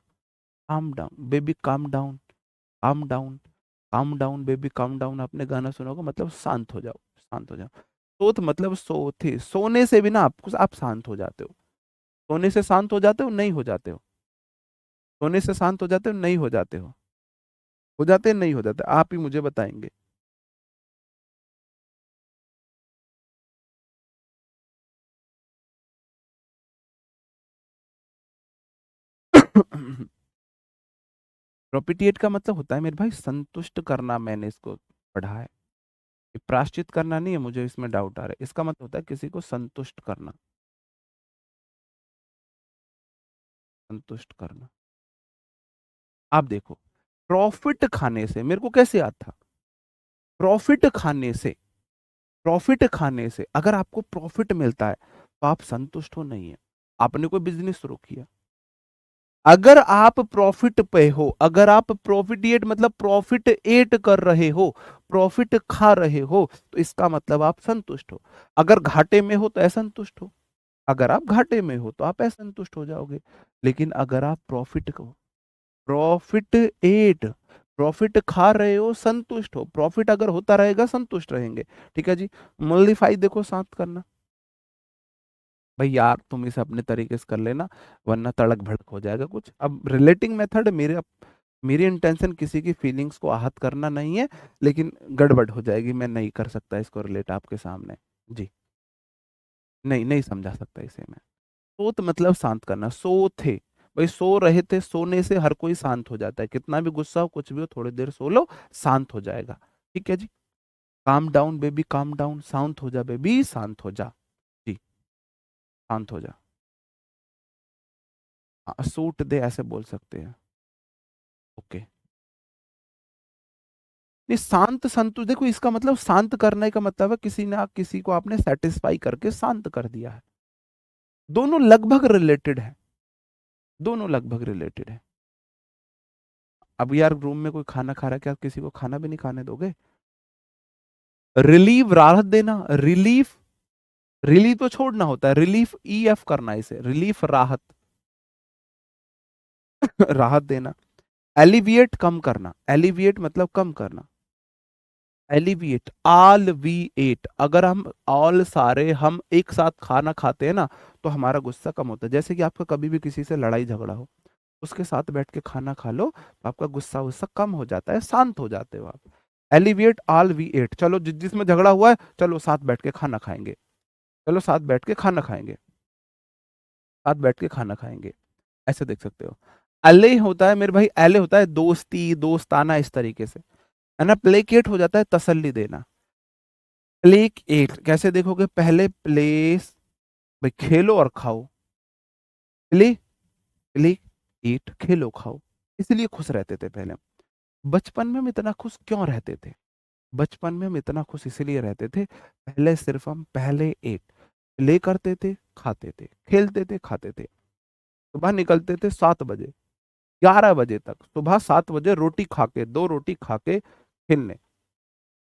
calm down baby calm down, calm down, calm down baby calm down, आपने गाना सुना होगा, मतलब शांत हो जाओ, शांत हो जाओ। सोत मतलब सोते, सोने से भी ना आप शांत हो जाते हो, सोने से शांत हो जाते हो नहीं हो जाते हो, सोने से शांत हो जाते हो नहीं हो जाते हो जाते हैं नहीं हो जाते, आप ही मुझे बताएंगे। प्रोपिटिएट का मतलब होता है मेरे भाई संतुष्ट करना, मैंने इसको पढ़ा है, ये प्रायश्चित करना नहीं है, मुझे इसमें डाउट आ रहा है। इसका मतलब होता है किसी को संतुष्ट करना, संतुष्ट करना। आप देखो, प्रॉफिट खाने से मेरे को कैसे याद था, प्रॉफिट खाने से, प्रॉफिट खाने से अगर आपको प्रॉफिट मिलता है तो आप संतुष्ट हो नहीं है। आपने कोई बिजनेस शुरू किया, अगर आप प्रॉफिट पे हो, अगर आप प्रॉफिटिएट मतलब प्रॉफिट एट कर रहे हो, प्रॉफिट खा रहे हो, तो इसका मतलब आप संतुष्ट हो। अगर घाटे में हो तो असंतुष्ट हो, अगर आप घाटे में हो तो आप असंतुष्ट हो जाओगे। लेकिन अगर आप प्रॉफिट को, प्रॉफिट एट, प्रॉफिट खा रहे हो संतुष्ट हो, प्रॉफिट अगर होता रहेगा संतुष्ट रहेंगे, ठीक है जी। मल्लीफाई देखो शांत करना, भाई यार तुम इसे अपने तरीके से कर लेना, वरना तड़क भड़क हो जाएगा कुछ। अब रिलेटिंग मेथड मेरी इंटेंशन किसी की फीलिंग्स को आहत करना नहीं है, लेकिन गड़बड़ हो जाएगी, मैं नहीं कर सकता इसको रिलेट आपके सामने। जी, नहीं नहीं समझा सकता इसे मैं। सोत मतलब शांत करना, सो थे, भाई सो रहे थे, सोने से हर कोई शांत हो जाता है, कितना भी गुस्सा हो कुछ भी हो थोड़ी देर सो लो, शांत हो जाएगा, ठीक है जी। Calm down baby calm down, शांत हो जा बेबी शांत हो जा, जी, शांत हो जा। हाँ, सूट दे ऐसे बोल सकते हैं, ओके। नहीं शांत संतुष्ट, देखो इसका मतलब शांत करने का मतलब है किसी ना किसी को आपने सेटिस्फाई करके शांत कर दिया है। दोनों लगभग रिलेटेड है, दोनों लगभग रिलेटेड है। अब यार रूम में कोई खाना खा रहा है, क्या आप किसी को खाना भी नहीं खाने दोगे? रिलीव राहत देना, रिलीफ, रिलीफ तो छोड़ना होता है, रिलीफ ई एफ करना है इसे, रिलीफ राहत, राहत देना। एलिविएट कम करना, एलिविएट मतलब कम करना, एलिविएट आल वी एट, अगर हम ऑल सारे हम एक साथ खाना खाते हैं ना तो हमारा गुस्सा कम होता है। जैसे कि आपका कभी भी किसी से लड़ाई झगड़ा हो, उसके साथ बैठ के खाना खा लो तो आपका गुस्सा गुस्सा कम हो जाता है, शांत हो जाते हो आप। एलिविएट ऑल वी एट, चलो जिसमें झगड़ा हुआ है चलो साथ बैठ के खाना खाएंगे, चलो साथ बैठ के खाना खाएंगे, साथ बैठ के खाना खाएंगे, ऐसे देख सकते हो। एले होता है मेरे भाई, एले होता है दोस्ती दोस्ताना, इस तरीके से है ना। प्लेकेट हो जाता है तसल्ली देना, प्लेक एट कैसे देखोगे, पहले प्लेस, भाई खेलो और खाओ, प्ले, प्ले एट खेलो खाओ, इसलिए खुश रहते थे पहले। बचपन में हम इतना खुश क्यों रहते थे, बचपन में हम इतना खुश इसलिए रहते थे, पहले सिर्फ हम पहले एट, प्ले करते थे खाते थे खेलते थे खाते थे, सुबह निकलते थे 7 बजे, 11 बजे तक, सुबह 7 बजे रोटी खा के, 2 रोटी खा के खेलने,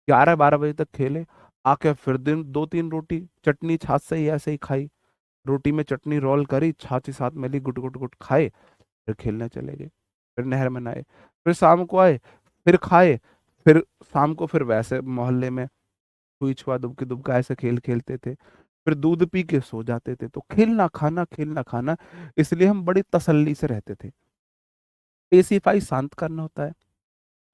11 12 बजे तक खेले, आके फिर दिन 2 3 रोटी चटनी छाछ से ही ऐसे ही खाई, रोटी में चटनी रोल करी, छाछ के साथ मिली, गुट गुट गुट खाए, फिर खेलने चले गए, फिर नहर में नहाए, फिर शाम को आए, फिर खाए, फिर शाम को फिर वैसे मोहल्ले में हुई छुआ दुबकी दुबका ऐसे खेल खेलते थे, फिर दूध पी के सो जाते थे। तो खेलना खाना खेलना खाना, इसलिए हम बड़ी तसल्ली से रहते थे। पेसिफाई शांत करना होता है,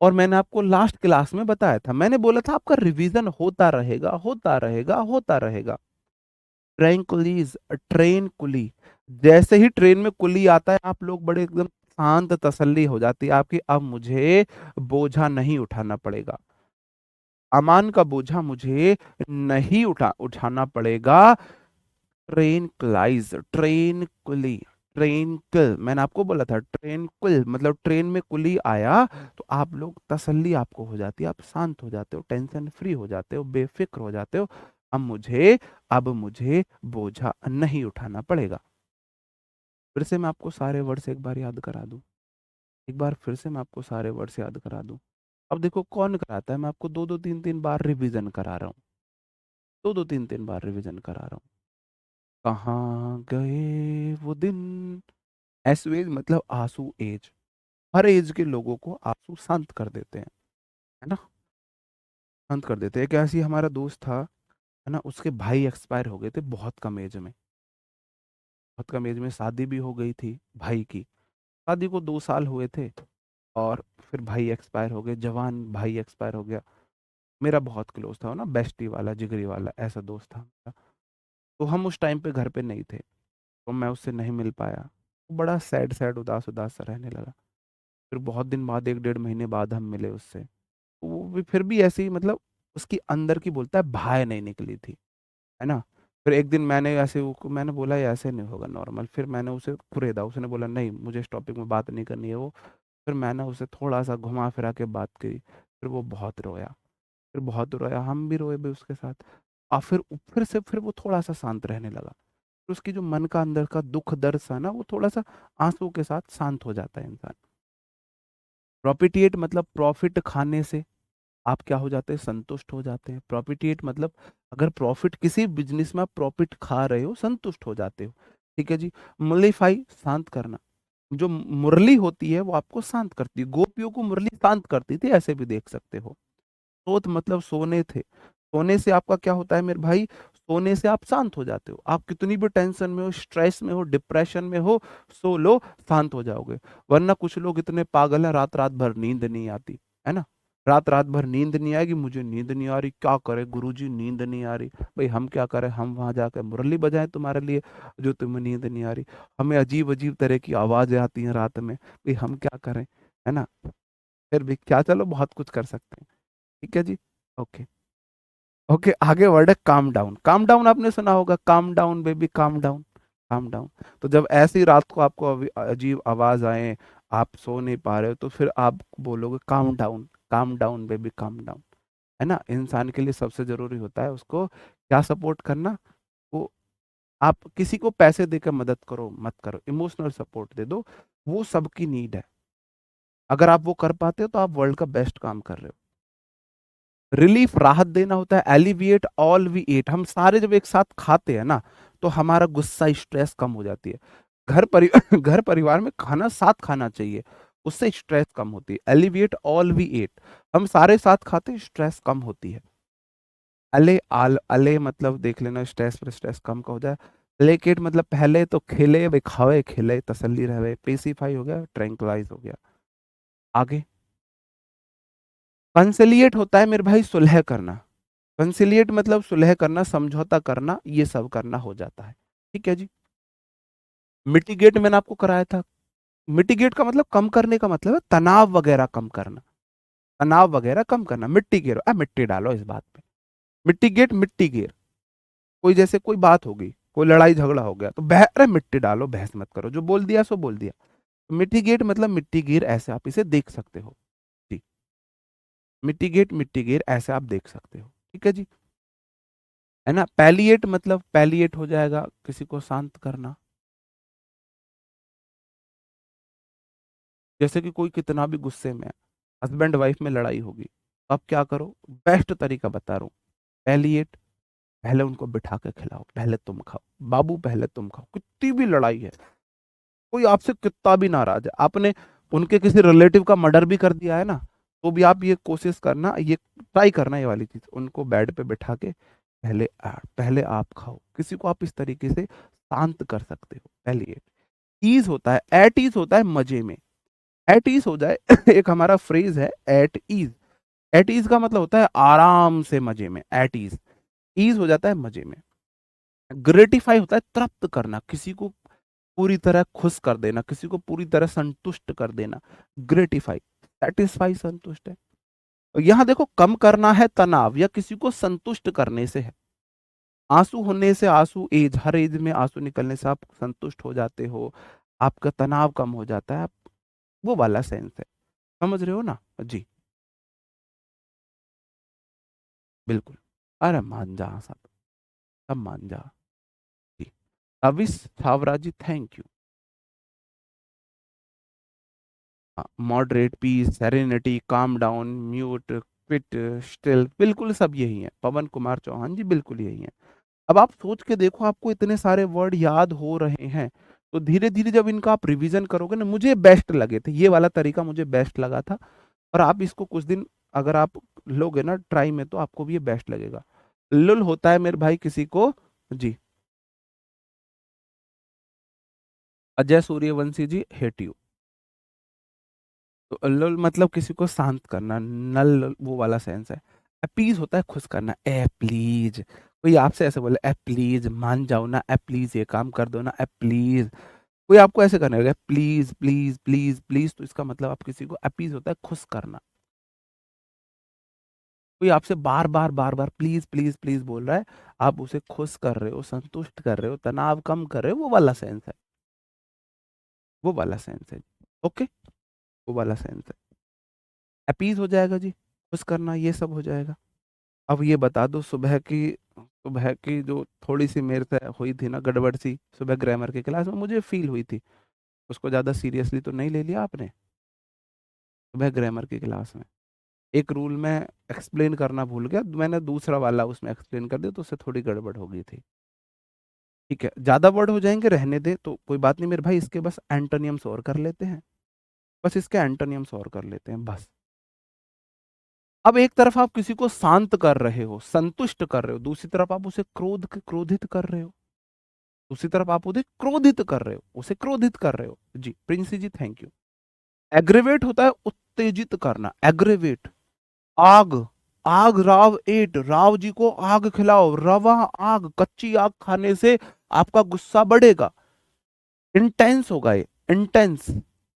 और मैंने आपको लास्ट क्लास में बताया था, मैंने बोला था आपका रिवीजन होता रहेगा, होता रहेगा, होता रहेगा। ट्रैंक्विलीज, ट्रेन कुली, जैसे ही ट्रेन में कुली आता है आप लोग बड़े एकदम शांत, तसल्ली हो जाती है आपकी, अब मुझे बोझा नहीं उठाना पड़ेगा, अमान का बोझा मुझे नहीं उठाना पड़ेगा। ट्रेन क्लाइज, ट्रेन कुली, ट्रेन कुल, मैंने आपको बोला था ट्रेन कुल मतलब ट्रेन में कुली आया तो आप लोग तसल्ली आपको हो जाती है, आप शांत हो जाते हो, टेंशन फ्री हो जाते हो, बेफिक्र हो जाते हो। अब मुझे बोझा नहीं उठाना पड़ेगा। फिर से मैं आपको सारे वर्ड्स एक बार याद करा दूं, एक बार फिर से मैं आपको सारे वर्ड्स याद करा दूं। अब देखो कौन कराता है, मैं आपको दो दो तीन तीन बार रिवीजन करा रहा हूँ, दो दो तीन तीन बार रिवीजन करा रहा हूँ। कहाँ गए वो दिन, एसु एज मतलब आंसू एज, हर एज के लोगों को आंसू शांत कर देते हैं, है ना, शांत कर देते हैं। एक ऐसी हमारा दोस्त था, है ना, उसके भाई एक्सपायर हो गए थे बहुत कम एज में, बहुत कम एज में शादी भी हो गई थी भाई की, शादी को 2 साल हुए थे और फिर भाई एक्सपायर हो गए, जवान भाई एक्सपायर हो गया। मेरा बहुत क्लोज था वो ना, बेस्टी वाला, जिगरी वाला ऐसा दोस्त था मेरा। तो हम उस टाइम पे घर पे नहीं थे, तो मैं उससे नहीं मिल पाया, वो बड़ा सैड सैड उदास उदास सा रहने लगा। फिर बहुत दिन बाद, 1 डेढ़ महीने बाद हम मिले उससे, तो वो भी फिर भी ऐसे ही मतलब उसकी अंदर की बोलता है भाई नहीं निकली थी, है ना। फिर एक दिन मैंने ऐसे मैंने बोला ये ऐसे नहीं होगा नॉर्मल, फिर मैंने उसे कुरेदा, उसने बोला नहीं मुझे इस टॉपिक में बात नहीं करनी है वो। फिर मैंने उसे थोड़ा सा घुमा फिरा के बात करी, फिर वो बहुत रोया, फिर बहुत रोया, हम भी रोए भी उसके साथ। और फिर वो थोड़ा सा शांत रहने लगा, फिर उसकी जो मन का अंदर का दुख दर्द सा ना वो थोड़ा सा आंसू के साथ शांत हो जाता है इंसान। प्रॉफिटिएट मतलब प्रॉफिट खाने से आप क्या हो जाते हैं, संतुष्ट हो जाते हैं। प्रॉफिटिएट मतलब अगर प्रॉफिट, किसी बिजनेस में आप प्रॉफिट खा रहे हो, संतुष्ट हो जाते हो, ठीक है जी। मुलीफाई, शांत करना, जो मुरली होती है वो आपको शांत करती है, गोपियों को मुरली शांत करती थी, ऐसे भी देख सकते हो। सोत मतलब सोने थे, सोने से आपका क्या होता है मेरे भाई, सोने से आप शांत हो जाते हो, आप कितनी भी टेंशन में हो, स्ट्रेस में हो, डिप्रेशन में हो, सो लो, शांत हो जाओगे। वरना कुछ लोग इतने पागल हैं, रात रात भर नींद नहीं आती, है ना, रात रात भर नींद नहीं आएगी, मुझे नींद नहीं आ रही, क्या करे गुरुजी नींद नहीं आ रही। भाई हम क्या करें, हम वहां जाकर मुरली बजाएं तुम्हारे लिए जो तुम्हें नींद नहीं आ रही। हमें अजीब अजीब तरह की आवाजें आती हैं रात में, भाई हम क्या करें, है ना। फिर भी क्या, चलो बहुत कुछ कर सकते हैं, ठीक है जी। ओके, ओके, आगे वर्ड है काम डाउन। काम डाउन आपने सुना होगा, calm down baby, calm down, calm down. तो जब ऐसी रात को आपको अजीब आवाज आए, आप सो नहीं पा रहे हो, तो फिर आप बोलोगे calm down baby, calm down, है ना। इंसान के लिए सबसे जरूरी होता है उसको क्या सपोर्ट करना, वो, आप किसी को पैसे देकर मदद करो मत करो, इमोशनल सपोर्ट दे दो, वो सबकी नीड है। अगर आप वो कर पाते हो तो आप वर्ल्ड का बेस्ट काम कर रहे हो। रिलीफ, राहत देना होता है। एलिविएट, ऑल वी एट, हम सारे जब एक साथ खाते हैं ना तो हमारा गुस्सा, स्ट्रेस कम हो जाती है। घर परिवार घर परिवार में खाना साथ खाना चाहिए, उससे स्ट्रेस कम होती है। एलिविएट ऑल वी एट, हम सारे साथ खाते हैं, स्ट्रेस कम होती है। अले मतलब देख लेना, स्ट्रेस पर स्ट्रेस कम का हो जाए। प्लेकेट मतलब पहले तो खेले भाई, खावे खेले तसल्ली रहे। पेसिफाई हो गया, ट्रैंक्विलाइज हो गया। आगे, कंसिलिएट होता है मेरे भाई सुलह करना। कंसिलिएट मतलब सुलह करना, समझौता करना, ये सब करना हो जाता है, ठीक है जी। मिटिगेट मैंने आपको कराया था, मिटिगेट का मतलब कम करने का मतलब है तनाव वगैरह कम करना, तनाव वगैरह कम करना। मिट्टी गेरो, मिट्टी डालो इस बात पे। मिट्टी गेर, कोई जैसे कोई बात हो गई, कोई लड़ाई झगड़ा हो गया तो अरे मिट्टी डालो, बहस मत करो, जो बोल दिया सो बोल दिया। मिटिगेट मतलब मिट्टी गिर, ऐसे आप इसे देख सकते हो जी। मिटिगेट, मिट्टी गिर, ऐसे आप देख सकते हो, ठीक है जी, है ना। पैलिएट मतलब पैलिएट हो जाएगा किसी को शांत करना। जैसे कि कोई कितना भी गुस्से में है, हस्बैंड वाइफ में लड़ाई होगी, तो आप क्या करो, बेस्ट तरीका बता रहा हूँ। पैलिएट, पहले उनको बिठा के खिलाओ, पहले तुम खाओ बाबू, पहले तुम खाओ। कितनी भी लड़ाई है, कोई आपसे कितना भी नाराज है, आपने उनके किसी रिलेटिव का मर्डर भी कर दिया है ना, तो भी आप ये कोशिश करना, ये ट्राई करना, ये वाली चीज, उनको बेड पे बिठा के पहले आप खाओ। किसी को आप इस तरीके से शांत कर सकते हो। पहले ये ईज होता है, एट ईज होता है मजे में, एट ईज हो जाए एक हमारा फ्रेज है एट ईज। एट ईज का मतलब होता है आराम से, मजे में, एट ईज। ईज हो जाता है मजे में। ग्रेटिफाई होता है तृप्त करना, किसी को पूरी तरह खुश कर देना, किसी को पूरी तरह संतुष्ट कर देना। ग्रेटिफाई, सेटिस्फाई संतुष्ट है। यहां देखो, कम करना है तनाव या किसी को संतुष्ट करने से है। आंसू होने से, आंसू एज, हर एज में आंसू निकलने से आप संतुष्ट हो जाते हो, आपका तनाव कम हो जाता है, आप, वो वाला सेंस है। समझ रहे हो ना जी? बिल्कुल। अरे मान जा सब, सब मान जा जी। Avish Chhabra ji, thank you. Moderate, peace, serenity, calm down, mute, quiet, still, बिल्कुल सब यही है। पवन कुमार चौहान जी, बिल्कुल यही है। अब आप सोच के देखो, आपको इतने सारे वर्ड याद हो रहे हैं, तो धीरे धीरे जब इनका आप रिवीजन करोगे ना, मुझे बेस्ट लगे थे, ये वाला तरीका मुझे बेस्ट लगा था। और आप इसको कुछ दिन अगर आप लोगे ना ट्राई में, तो आपको भी ये बेस्ट लगेगा। लुल होता है मेरे भाई किसी को, जी, अजय सूर्यवंशी जी, हेट यू। तो लुल मतलब किसी को शांत करना, नल वो वाला सेंस है। अपीज होता है खुश करना, ए प्लीज, कोई आपसे ऐसे बोले, ए प्लीज मान जाओ ना, ए प्लीज ये काम कर दो ना, ए प्लीज, कोई आपको ऐसे करने लगे प्लीज प्लीज प्लीज प्लीज, तो इसका मतलब आप किसी को, अपीज होता है खुश करना। कोई आपसे बार बार बार बार प्लीज प्लीज प्लीज बोल रहा है, आप उसे खुश कर रहे हो, संतुष्ट कर रहे हो, तनाव कम कर रहे हो, वो वाला सेंस है, वो वाला सेंस है। ओके, वो वाला सेंस है। अपीज हो जाएगा जी, खुश करना, ये सब हो जाएगा। अब ये बता दो, सुबह की जो थोड़ी सी मेरे से हुई थी ना गड़बड़ सी, सुबह ग्रामर की क्लास में मुझे फील हुई थी, उसको ज़्यादा सीरियसली तो नहीं ले लिया आपने? सुबह ग्रामर की क्लास में एक रूल में एक्सप्लेन करना भूल गया, मैंने दूसरा वाला उसमें एक्सप्लेन कर दिया, तो उससे थोड़ी गड़बड़ हो गई थी। ठीक है, ज़्यादा वर्ड हो जाएंगे, रहने दे, तो कोई बात नहीं मेरे भाई, इसके बस एंटोनियम्स और कर लेते हैं, बस इसके एंटोनियम्स और कर लेते हैं बस। अब एक तरफ आप किसी को शांत कर रहे हो, संतुष्ट कर रहे हो, दूसरी तरफ आप उसे क्रोधित कर रहे हो, दूसरी तरफ आप उसे क्रोधित कर रहे हो, उसे क्रोधित कर रहे हो जी। प्रिंसी जी, थैंक यू। एग्रीवेट होता है उत्तेजित करना, एग्रीवेट, आग, आग राव एट, राव जी को आग खिलाओ, रवा आग, कच्ची आग खाने से आपका गुस्सा बढ़ेगा, इंटेंस होगा ये, इंटेंस।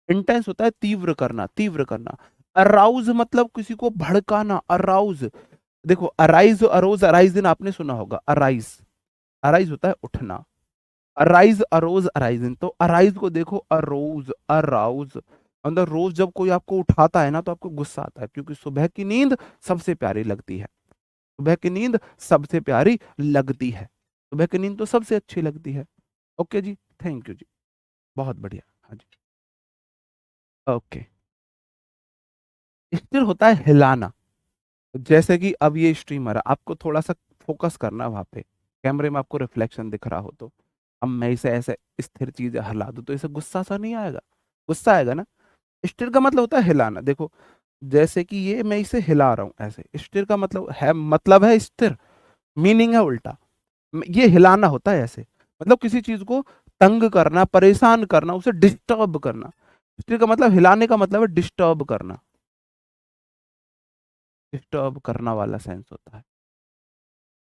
इंटेंस होता है तीव्र करना, तीव्र करना। अराउज मतलब किसी को भड़काना, अराउज। देखो, अराइज, अरोज, अराइज दिन आपने सुना होगा, अराइज, अराइज होता है उठना, अराइज, अरोज, अराइजिन, तो अराइज को देखो, अरोज, अराउज। अंदर रोज जब कोई आपको उठाता है ना, तो आपको गुस्सा आता है, क्योंकि सुबह की नींद सबसे प्यारी लगती है, सुबह की नींद सबसे प्यारी लगती है, सुबह की नींद तो सबसे अच्छी लगती है। ओके जी, थैंक यू जी, बहुत बढ़िया। हाँ जी, ओके। स्थिर होता है हिलाना, जैसे कि अब ये स्ट्रीमर है, आपको थोड़ा सा फोकस करना वहां पे, कैमरे में आपको रिफ्लेक्शन दिख रहा हो तो, अब मैं इसे ऐसे स्थिर चीज हिला दूं, तो इसे गुस्सा सा नहीं आएगा? गुस्सा आएगा ना? स्थिर का मतलब होता है हिलाना, देखो, जैसे कि ये मैं इसे हिला रहा हूं ऐसे, स्थिर का मतलब है स्थिर, मीनिंग है उल्टा। ये हिलाना होता है ऐसे, मतलब किसी चीज को तंग करना, परेशान करना, उसे डिस्टर्ब करना। स्थिर का मतलब, हिलाने का मतलब है डिस्टर्ब करना, डिस्टर्ब करना वाला सेंस होता है।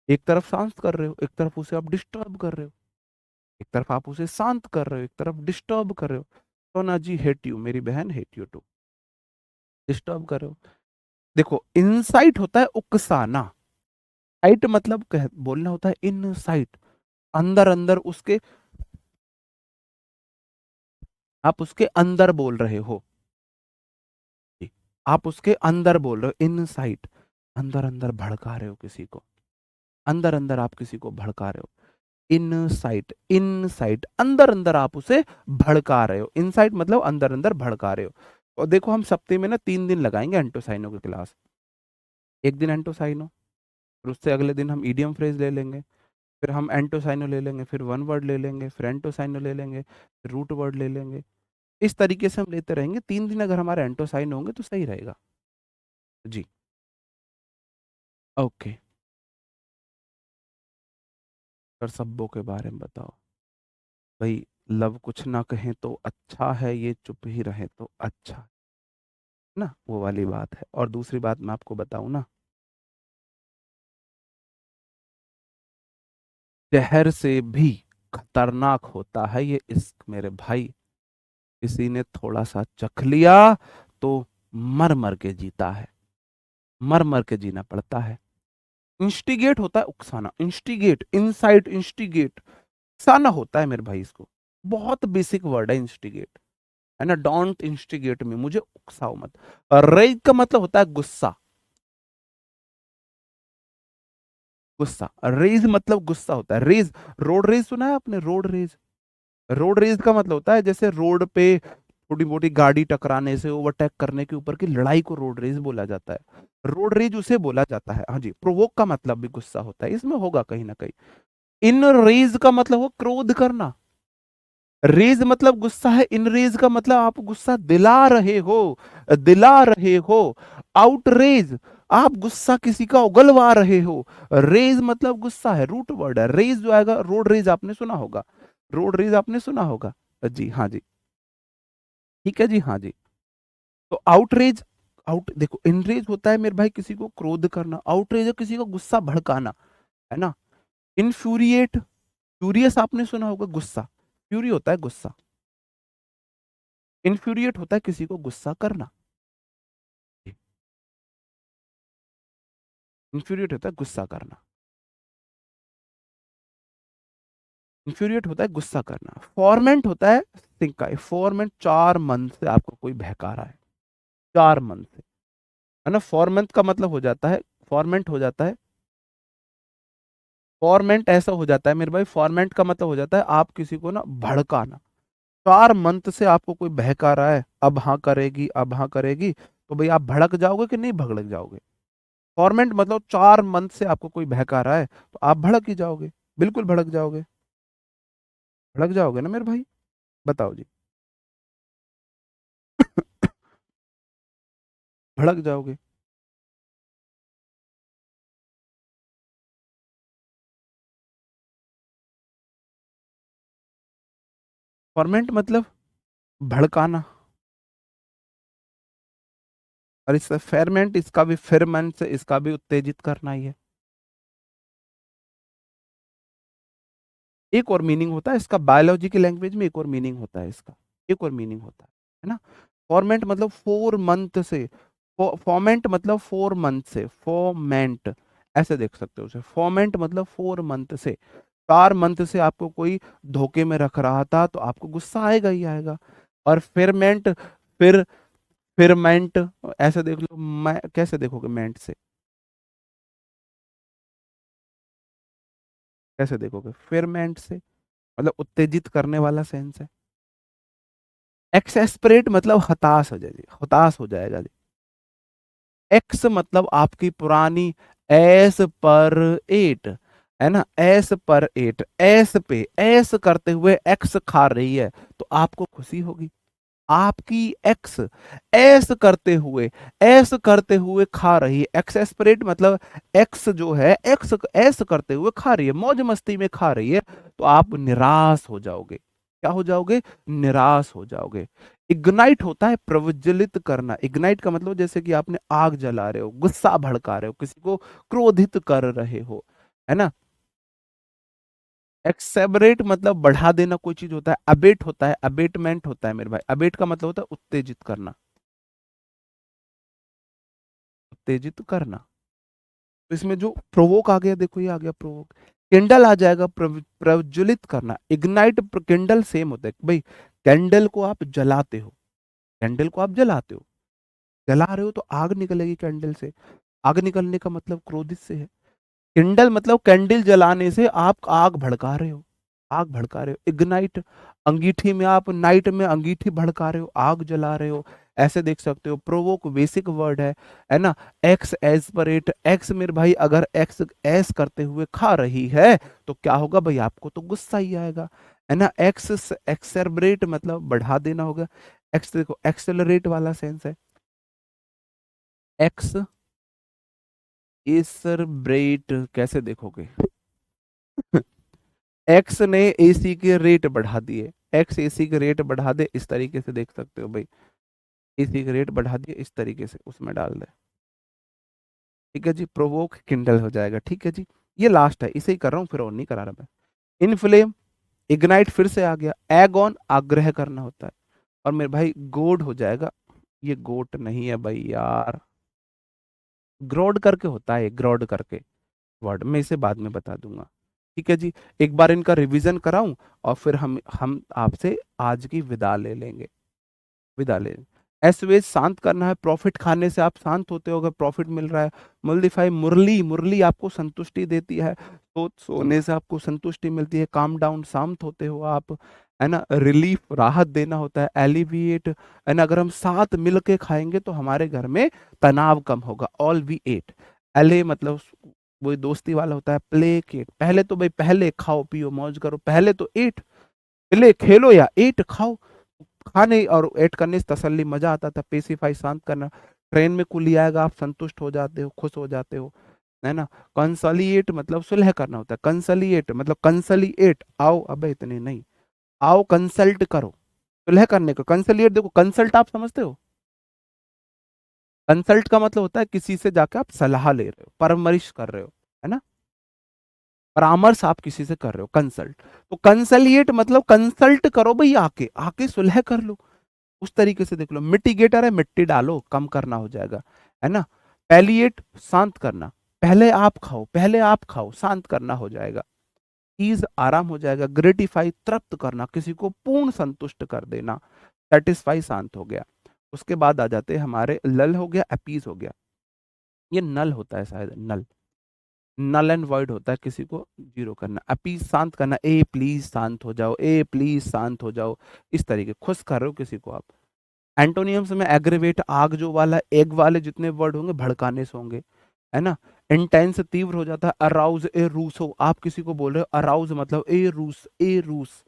एक तरफ शांत कर रहे हो, एक तरफ उसे आप डिस्टर्ब कर रहे हो, एक तरफ आप उसे शांत कर रहे हो, एक तरफ डिस्टर्ब कर रहे हो। सोना जी, हेट यू, मेरी बहन, हेट यू टू, डिस्टर्ब कर रहे हो। देखो, इनसाइट होता है उकसाना, साइट मतलब बोलना होता है इनसाइट, अंदर अंदर उसके, आप उसके अंदर बोल रहे हो जी, आप उसके अंदर बोल रहे हो, इनसाइट, अंदर अंदर भड़का रहे हो किसी को, अंदर अंदर आप किसी को भड़का रहे हो। इनसाइट, इनसाइट, अंदर अंदर आप उसे भड़का रहे हो, इनसाइट मतलब अंदर अंदर भड़का रहे हो। और देखो, हम सप्ते में ना 3 दिन लगाएंगे एंटोसाइनो की क्लास, एक दिन एंटोसाइनो, फिर उससे अगले दिन हम ईडियम फ्रेज ले लेंगे, फिर हम एंटोसाइनो ले लेंगे, फिर वन वर्ड ले लेंगे, फिर एंटोसाइनो ले लेंगे, फिर रूट वर्ड ले लेंगे। इस तरीके से हम लेते रहेंगे, 3 दिन अगर हमारे एंटोसाइनो होंगे तो सही रहेगा जी। ओके, सर सब्बों के बारे में बताओ भाई। लव कुछ ना कहें तो अच्छा है, ये चुप ही रहे तो अच्छा है। ना, वो वाली बात है। और दूसरी बात मैं आपको बताऊं ना, जहर से भी खतरनाक होता है ये इश्क मेरे भाई। किसी ने थोड़ा सा चख लिया तो मर मर के जीता है, मर मर के जीना पड़ता है। इंस्टिगेट होता है उकसाना, इंस्टिगेट, इनसाइट, इंस्टिगेट, उकसाना होता है मेरे भाई इसको। बहुत बेसिक वर्ड है इंस्टिगेट, है ना। डोंट इंस्टिगेट में, मुझे उकसाओ मत। रेज का मतलब होता है गुस्सा, गुस्सा। रेज मतलब गुस्सा होता है, रेज। रोड रेज सुना है आपने, रोड रेज? रोड रेज का मतलब होता है जैसे रोड पे छोटी मोटी गाड़ी टकराने से, ओवरटेक करने के ऊपर की लड़ाई को रोड रेज बोला जाता है। रोड रेज उसे बोला जाता है। हाँ जी, प्रोवोक का मतलब भी गुस्सा होता है, इसमें होगा कहीं ना कहीं। इन रेज का मतलब हो क्रोध करना। रेज मतलब गुस्सा है, इन रेज का मतलब आप गुस्सा दिला रहे हो, दिला रहे हो। आउटरेज, आप गुस्सा किसी का उगलवा रहे हो। रेज मतलब गुस्सा है, रूट वर्ड है। रेज जो आएगा, रोड रेज आपने सुना होगा, रोड रेज आपने सुना होगा। जी हाँ जी, ठीक है जी, हाँ जी। तो आउटरेज, आउट देखो, इनरेज होता है मेरे भाई किसी को क्रोध करना, आउटरेज है किसी को गुस्सा भड़काना, है ना। इनफ्यूरिएट, फ्यूरियस आपने सुना होगा, गुस्सा। फ्यूरी होता है गुस्सा, इन्फ्यूरिएट होता है किसी को गुस्सा करना। इन्फ्यूरिएट होता है गुस्सा करना, इन्फ्यूरिएट होता है गुस्सा करना। फॉर्मेंट होता है सिंका, फॉर्मेंट 4 मंथ से आपको कोई बहका रहा है, 4 मंथ से, है ना। फॉर्मेंट का मतलब हो जाता है, फॉर्मेंट हो जाता है, फॉर्मेंट ऐसा हो जाता है मेरे भाई, फॉर्मेंट का मतलब हो जाता है आप किसी को ना भड़काना। 4 मंथ से आपको कोई बहका रहा है, अब हाँ करेगी, अब हाँ करेगी, तो भाई आप भड़क जाओगे कि नहीं भड़क जाओगे? फॉर्मेंट मतलब 4 मंथ से आपको कोई बहका रहा है तो आप भड़क ही जाओगे, बिल्कुल भड़क जाओगे, भड़क जाओगे ना मेरे भाई, बताओ जी। भड़क जाओगे। फॉर्मेंट मतलब भड़काना। और इसका फेरमेंट, इसका भी फेरमेंट से, इसका भी उत्तेजित करना ही है। एक और मीनिंग होता है इसका, बायोलॉजी की लैंग्वेज में एक और मीनिंग होता है इसका, एक और मीनिंग होता है ना। फॉर्मेंट मतलब 4 मंथ से, फॉर्मेंट मतलब 4 मंथ से, फॉर्मेंट ऐसे देख सकते हो उसे। फॉर्मेंट मतलब 4 मंथ से, 4 मंथ से आपको कोई धोखे में रख रहा था तो आपको गुस्सा आएगा ही आएगा। और फिरमेंट, फिर, फिरमेंट, ऐसे देख लो, मैं कैसे देखोगे मेंट से, कैसे देखोगे फिरमेंट से, मतलब उत्तेजित करने वाला सेंस है। एक्सेस्परेट मतलब हताश हो जाएगी, हताश हो जाएगा जी। एक्स मतलब आपकी पुरानी, एस पर एट, है ना, एस पर एट, एस पे एस करते हुए एक्स खा रही है तो आपको खुशी होगी। आपकी एक्स ऐस करते हुए, ऐस करते हुए खा रही है, एक्स एस्परेट मतलब एक्स जो है, एक्स ऐस करते हुए खा रही है, मौज मस्ती में खा रही है, तो आप निराश हो जाओगे। क्या हो जाओगे? निराश हो जाओगे। इग्नाइट होता है प्रज्वलित करना, इग्नाइट का मतलब जैसे कि आपने आग जला रहे हो, गुस्सा भड़का रहे हो, किसी को क्रोधित कर रहे हो, है ना। एक्सेबरेट मतलब बढ़ा देना, कोई चीज होता है। अबेट होता है, अबेटमेंट होता है मेरे भाई, अबेट का मतलब होता है उत्तेजित करना, उत्तेजित करना। तो इसमें जो प्रोवोक आ गया, देखो ये आ गया प्रोवोक। किंडल आ जाएगा प्रज्वलित करना, इग्नाइट, किंडल सेम होता है भाई। कैंडल को आप जलाते हो, कैंडल को आप जलाते हो, जला रहे हो तो आग निकलेगी कैंडल से, आग निकलने का मतलब क्रोधित से है। किंडल मतलब कैंडल जलाने से आप आग भड़का रहे हो, आग भड़का रहे हो। इग्नाइट, अंगीठी में आप नाइट में अंगीठी भड़का रहे हो, आग जला रहे हो, ऐसे देख सकते हो। प्रोवोक बेसिक वर्ड है ना। एक्स एस्परेट, एक्स मेरे भाई अगर एक्स एस करते हुए खा रही है तो क्या होगा भाई, आपको तो गुस्सा ही आएगा, है ना। एक्स एक्सेलरेट मतलब बढ़ा देना होगा। एक्स देखो एक्सेलरेट वाला सेंस है, एक्स एसरब्रेट कैसे देखोगे? एक्स ने एसी के रेट बढ़ा दिए, एक्स एसी के रेट बढ़ा दे, इस तरीके से देख सकते हो भाई। एसी का रेट बढ़ा दिए इस तरीके से उसमें डाल दे। ठीक है जी, प्रोवोक किंडल हो जाएगा। ठीक है जी, ये लास्ट है, इसे ही कर रहा हूँ, फिर और नहीं करा रहा मैं। इनफ्लेम, इग्नाइट फिर से आ गया। एगॉन आग्रह करना होता है। और मेरे भाई गोड हो जाएगा। ये गोट नहीं है भाई यार, ग्रोड करके होता है, ग्रोड करके वर्ड, मैं इसे बाद में बता दूंगा। ठीक है जी, एक बार इनका रिवीजन कराऊं और फिर हम आपसे आज की विदा ले लेंगे। विदा ले, एसवेज शांत करना है, प्रॉफिट खाने से आप शांत होते हो अगर प्रॉफिट मिल रहा है। मुल्लीफाई, मुरली, मुरली आपको संतुष्टि देती है, तो सोने से आपको संतुष्टि मिलती है। काम डाउन, शांत होते हो आप, है ना। रिलीफ, राहत देना होता है। एलिविएट, है ना, अगर हम साथ मिल के खाएंगे तो हमारे घर में तनाव कम होगा। ऑल वी एट, एले मतलब वही दोस्ती वाला होता है। प्लेकेट, पहले तो भाई पहले खाओ पियो मौज करो, पहले तो एट, प्ले खेलो या एट खाओ। खाने और एट करने से तसल्ली, मजा आता था। पेसिफाई, शांत करना। ट्रेन में कुली आएगा, आप संतुष्ट हो जाते हो, खुश हो जाते हो, है ना। कंसलिएट मतलब सुलह करना होता है। कंसलिएट मतलब कंसलिएट, आओ, अबे इतने नहीं, आओ कंसल्ट करो, सुलह करने को। कंसलिएट देखो, कंसल्ट आप समझते हो, कंसल्ट का मतलब होता है किसी से जाकर आप सलाह ले रहे हो, परामर्श कर रहे हो, है ना। परामर्श आप किसी से कर रहे हो, कंसल्ट। तो कंसलिएट मतलब कंसल्ट करो भाई, आके आके सुलह कर लो, उस तरीके से देख लो। मिटिगेटर है, मिट्टी डालो, कम करना हो जाएगा, है ना। पैलिएट, शांत करना, पहले आप खाओ, पहले आप खाओ, शांत करना हो जाएगा। ईज, आराम हो जाएगा। ग्रेटिफाई, तृप्त करना, किसी को पूर्ण संतुष्ट कर देना। सेटिस्फाई, शांत हो गया। उसके बाद आ जाते हैं हमारे, लल हो गया, अपीज हो गया। ये नल होता है शायद, नल, नल एंड वॉइड होता है, किसी को जीरो करना। अपीज, शांत करना, ए प्लीज शांत हो जाओ, ए प्लीज शांत हो जाओ, इस तरीके खुश कर रहे हो किसी को आप। एंटोनियम्स में एग्रीवेट, आग जो वाला, एग वाले जितने वर्ड होंगे भड़काने से होंगे, है ना। इंटेंस, तीव्र हो जाता है। अराउज, ए रूसो, आप किसी को बोल रहे हो अराउज मतलब ए रूस, ए रूस।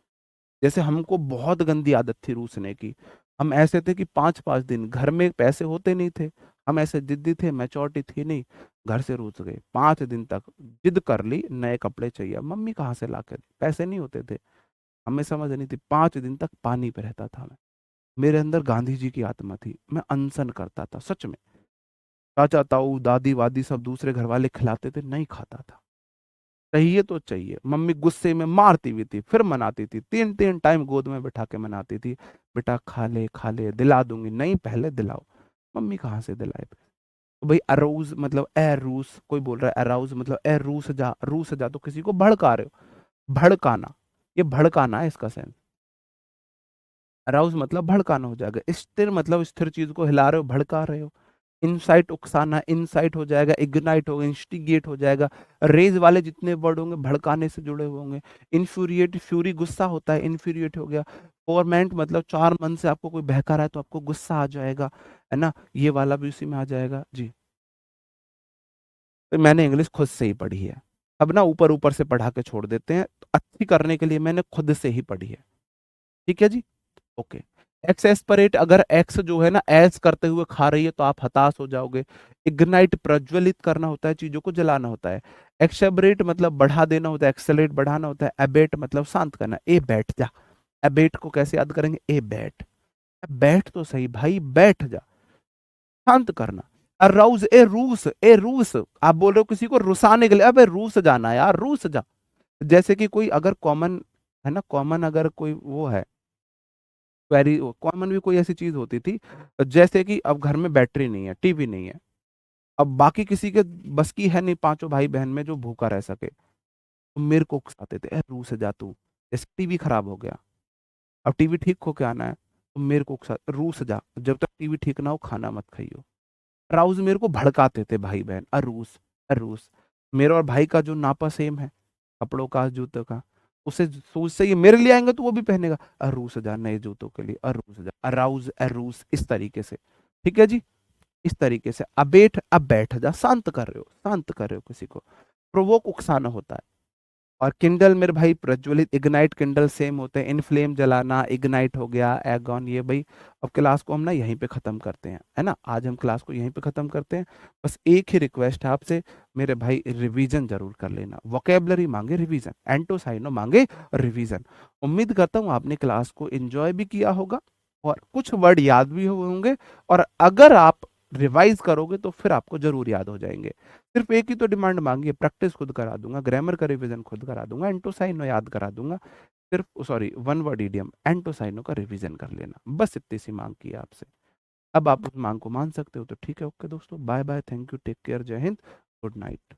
जैसे हमको बहुत गंदी आदत थी रूसने की, हम ऐसे थे कि 5-5 दिन घर में पैसे होते नहीं थे, हम ऐसे जिद्दी थे, मैच्योरिटी थी नहीं, घर से रूस गए। 5 दिन तक जिद कर ली, नए कपड़े चाहिए, मम्मी कहाँ से ला के दी, पैसे नहीं होते थे, हमें समझ नहीं थी। 5 दिन तक पानी पे रहता था मैं, मेरे अंदर गांधी जी की आत्मा थी, मैं अनशन करता था सच में। चाचा ताऊ दादी वादी सब दूसरे घर वाले खिलाते थे, नहीं खाता था। चाहिए तो चाहिए, मम्मी गुस्से में मारती भी थी, फिर मनाती थी, 3-3 टाइम गोद में बैठा के मनाती थी, बेटा खा ले दिला दूंगी, नहीं पहले दिलाओ। मम्मी कहाँ से दिलाए। तो भाई अराउज मतलब ए रूस, कोई बोल रहा है अराउज मतलब ए रूस जा, रूस जा तो किसी को भड़का रहे हो, भड़काना, ये भड़काना है इसका सेंस। अराउज मतलब भड़काना हो जाएगा। स्थिर मतलब स्थिर चीज को हिला रहे हो, भड़का रहे हो। इनसाइट, उकसाना, इनसाइट हो जाएगा। इग्नाइट होगा, इंस्टिगेट हो जाएगा। रेज वाले जितने वर्ड होंगे भड़काने से जुड़े हुए होंगे। इन्फ्यूरिएट, फ्यूरी गुस्सा होता है, इन्फ्यूरिएट हो गया। टॉर्मेंट मतलब 4 मन से आपको कोई बहका रहा है तो आपको गुस्सा आ जाएगा, है ना, ये वाला भी उसी में आ जाएगा जी। तो मैंने इंग्लिश खुद से ही पढ़ी है, अब ना ऊपर ऊपर से पढ़ा के छोड़ देते हैं, तो अच्छी करने के लिए मैंने खुद से ही पढ़ी है। ठीक है जी, ओके। एक्स एस्परेट, अगर एक्स जो है ना एस करते हुए खा रही है तो आप हताश हो जाओगे। इग्नाइट, प्रज्वलित करना होता है, चीजों को जलाना होता है। एक्सेबरेट मतलब बढ़ा देना होता है, एक्सेलरेट बढ़ाना होता है। एबेट मतलब शांत करना, ए बैठ जा। एबेट को कैसे याद करेंगे, ए बैठ, बैठ तो सही भाई, बैठ जा, शांत करना। अराउज, ए रूस, ए रूस, आप बोल रहे हो किसी को रुसाने के लिए, अबे रूस जाना यार, रूस जा। जैसे कि कोई अगर कॉमन, है ना, कॉमन अगर कोई वो है, वेरी कॉमन भी कोई ऐसी चीज होती थी, जैसे कि अब घर में बैटरी नहीं है, टीवी नहीं है, अब बाकी किसी के बस की है नहीं, पांचों भाई बहन में जो भूखा रह सके, तो मेरे को उकसाते थे, रू से जा तू, जैसे टीवी खराब हो गया, अब टीवी ठीक होके आना है, तो मेरे को उकसा, रू से जा, जब तक टीवी ठीक ना हो खाना मत खाइयो। राउज मेरे को भड़काते थे भाई बहन, अरूस, अरूस। मेरा और भाई का जो नापा सेम है, कपड़ों का, जूतों का, उसे सोच से ये मेरे लिए आएंगे तो वो भी पहनेगा, अरूस जा नए जूतों के लिए, अरूस जा, अराउज, अरूस, इस तरीके से। ठीक है जी, इस तरीके से। अब बैठ जा, शांत कर रहे हो, शांत कर रहे हो किसी को। प्रोवोक, उकसाना होता है। और किंडल मेरे भाई प्रज्वलित, इग्नाइट, किंडल सेम होते हैं। इनफ्लेम जलाना, इग्नाइट हो गया, एगॉन, ये भाई। अब क्लास को हम ना यहीं पे खत्म करते हैं, है ना, आज हम क्लास को यहीं पे खत्म करते हैं। बस एक ही रिक्वेस्ट है आपसे मेरे भाई, रिवीजन जरूर कर लेना। वोकेबलरी मांगे रिवीजन, एंटोसाइनो मांगे रिवीजन। उम्मीद करता हूँ आपने क्लास को एंजॉय भी किया होगा और कुछ वर्ड याद भी होंगे, और अगर आप रिवाइज करोगे तो फिर आपको जरूर याद हो जाएंगे। सिर्फ एक ही तो डिमांड मांगी है, प्रैक्टिस खुद करा दूंगा, ग्रामर का रिवीजन खुद करा दूंगा, एंटोसाइनो याद करा दूंगा, सिर्फ सॉरी वन वर्ड इडियम एंटोसाइनो का रिवीजन कर लेना, बस इतनी सी मांग की है आपसे। अब आप उस मांग को मान सकते हो तो ठीक है। ओके दोस्तों, bye bye, thank you, take care, जय हिंद, गुड नाइट।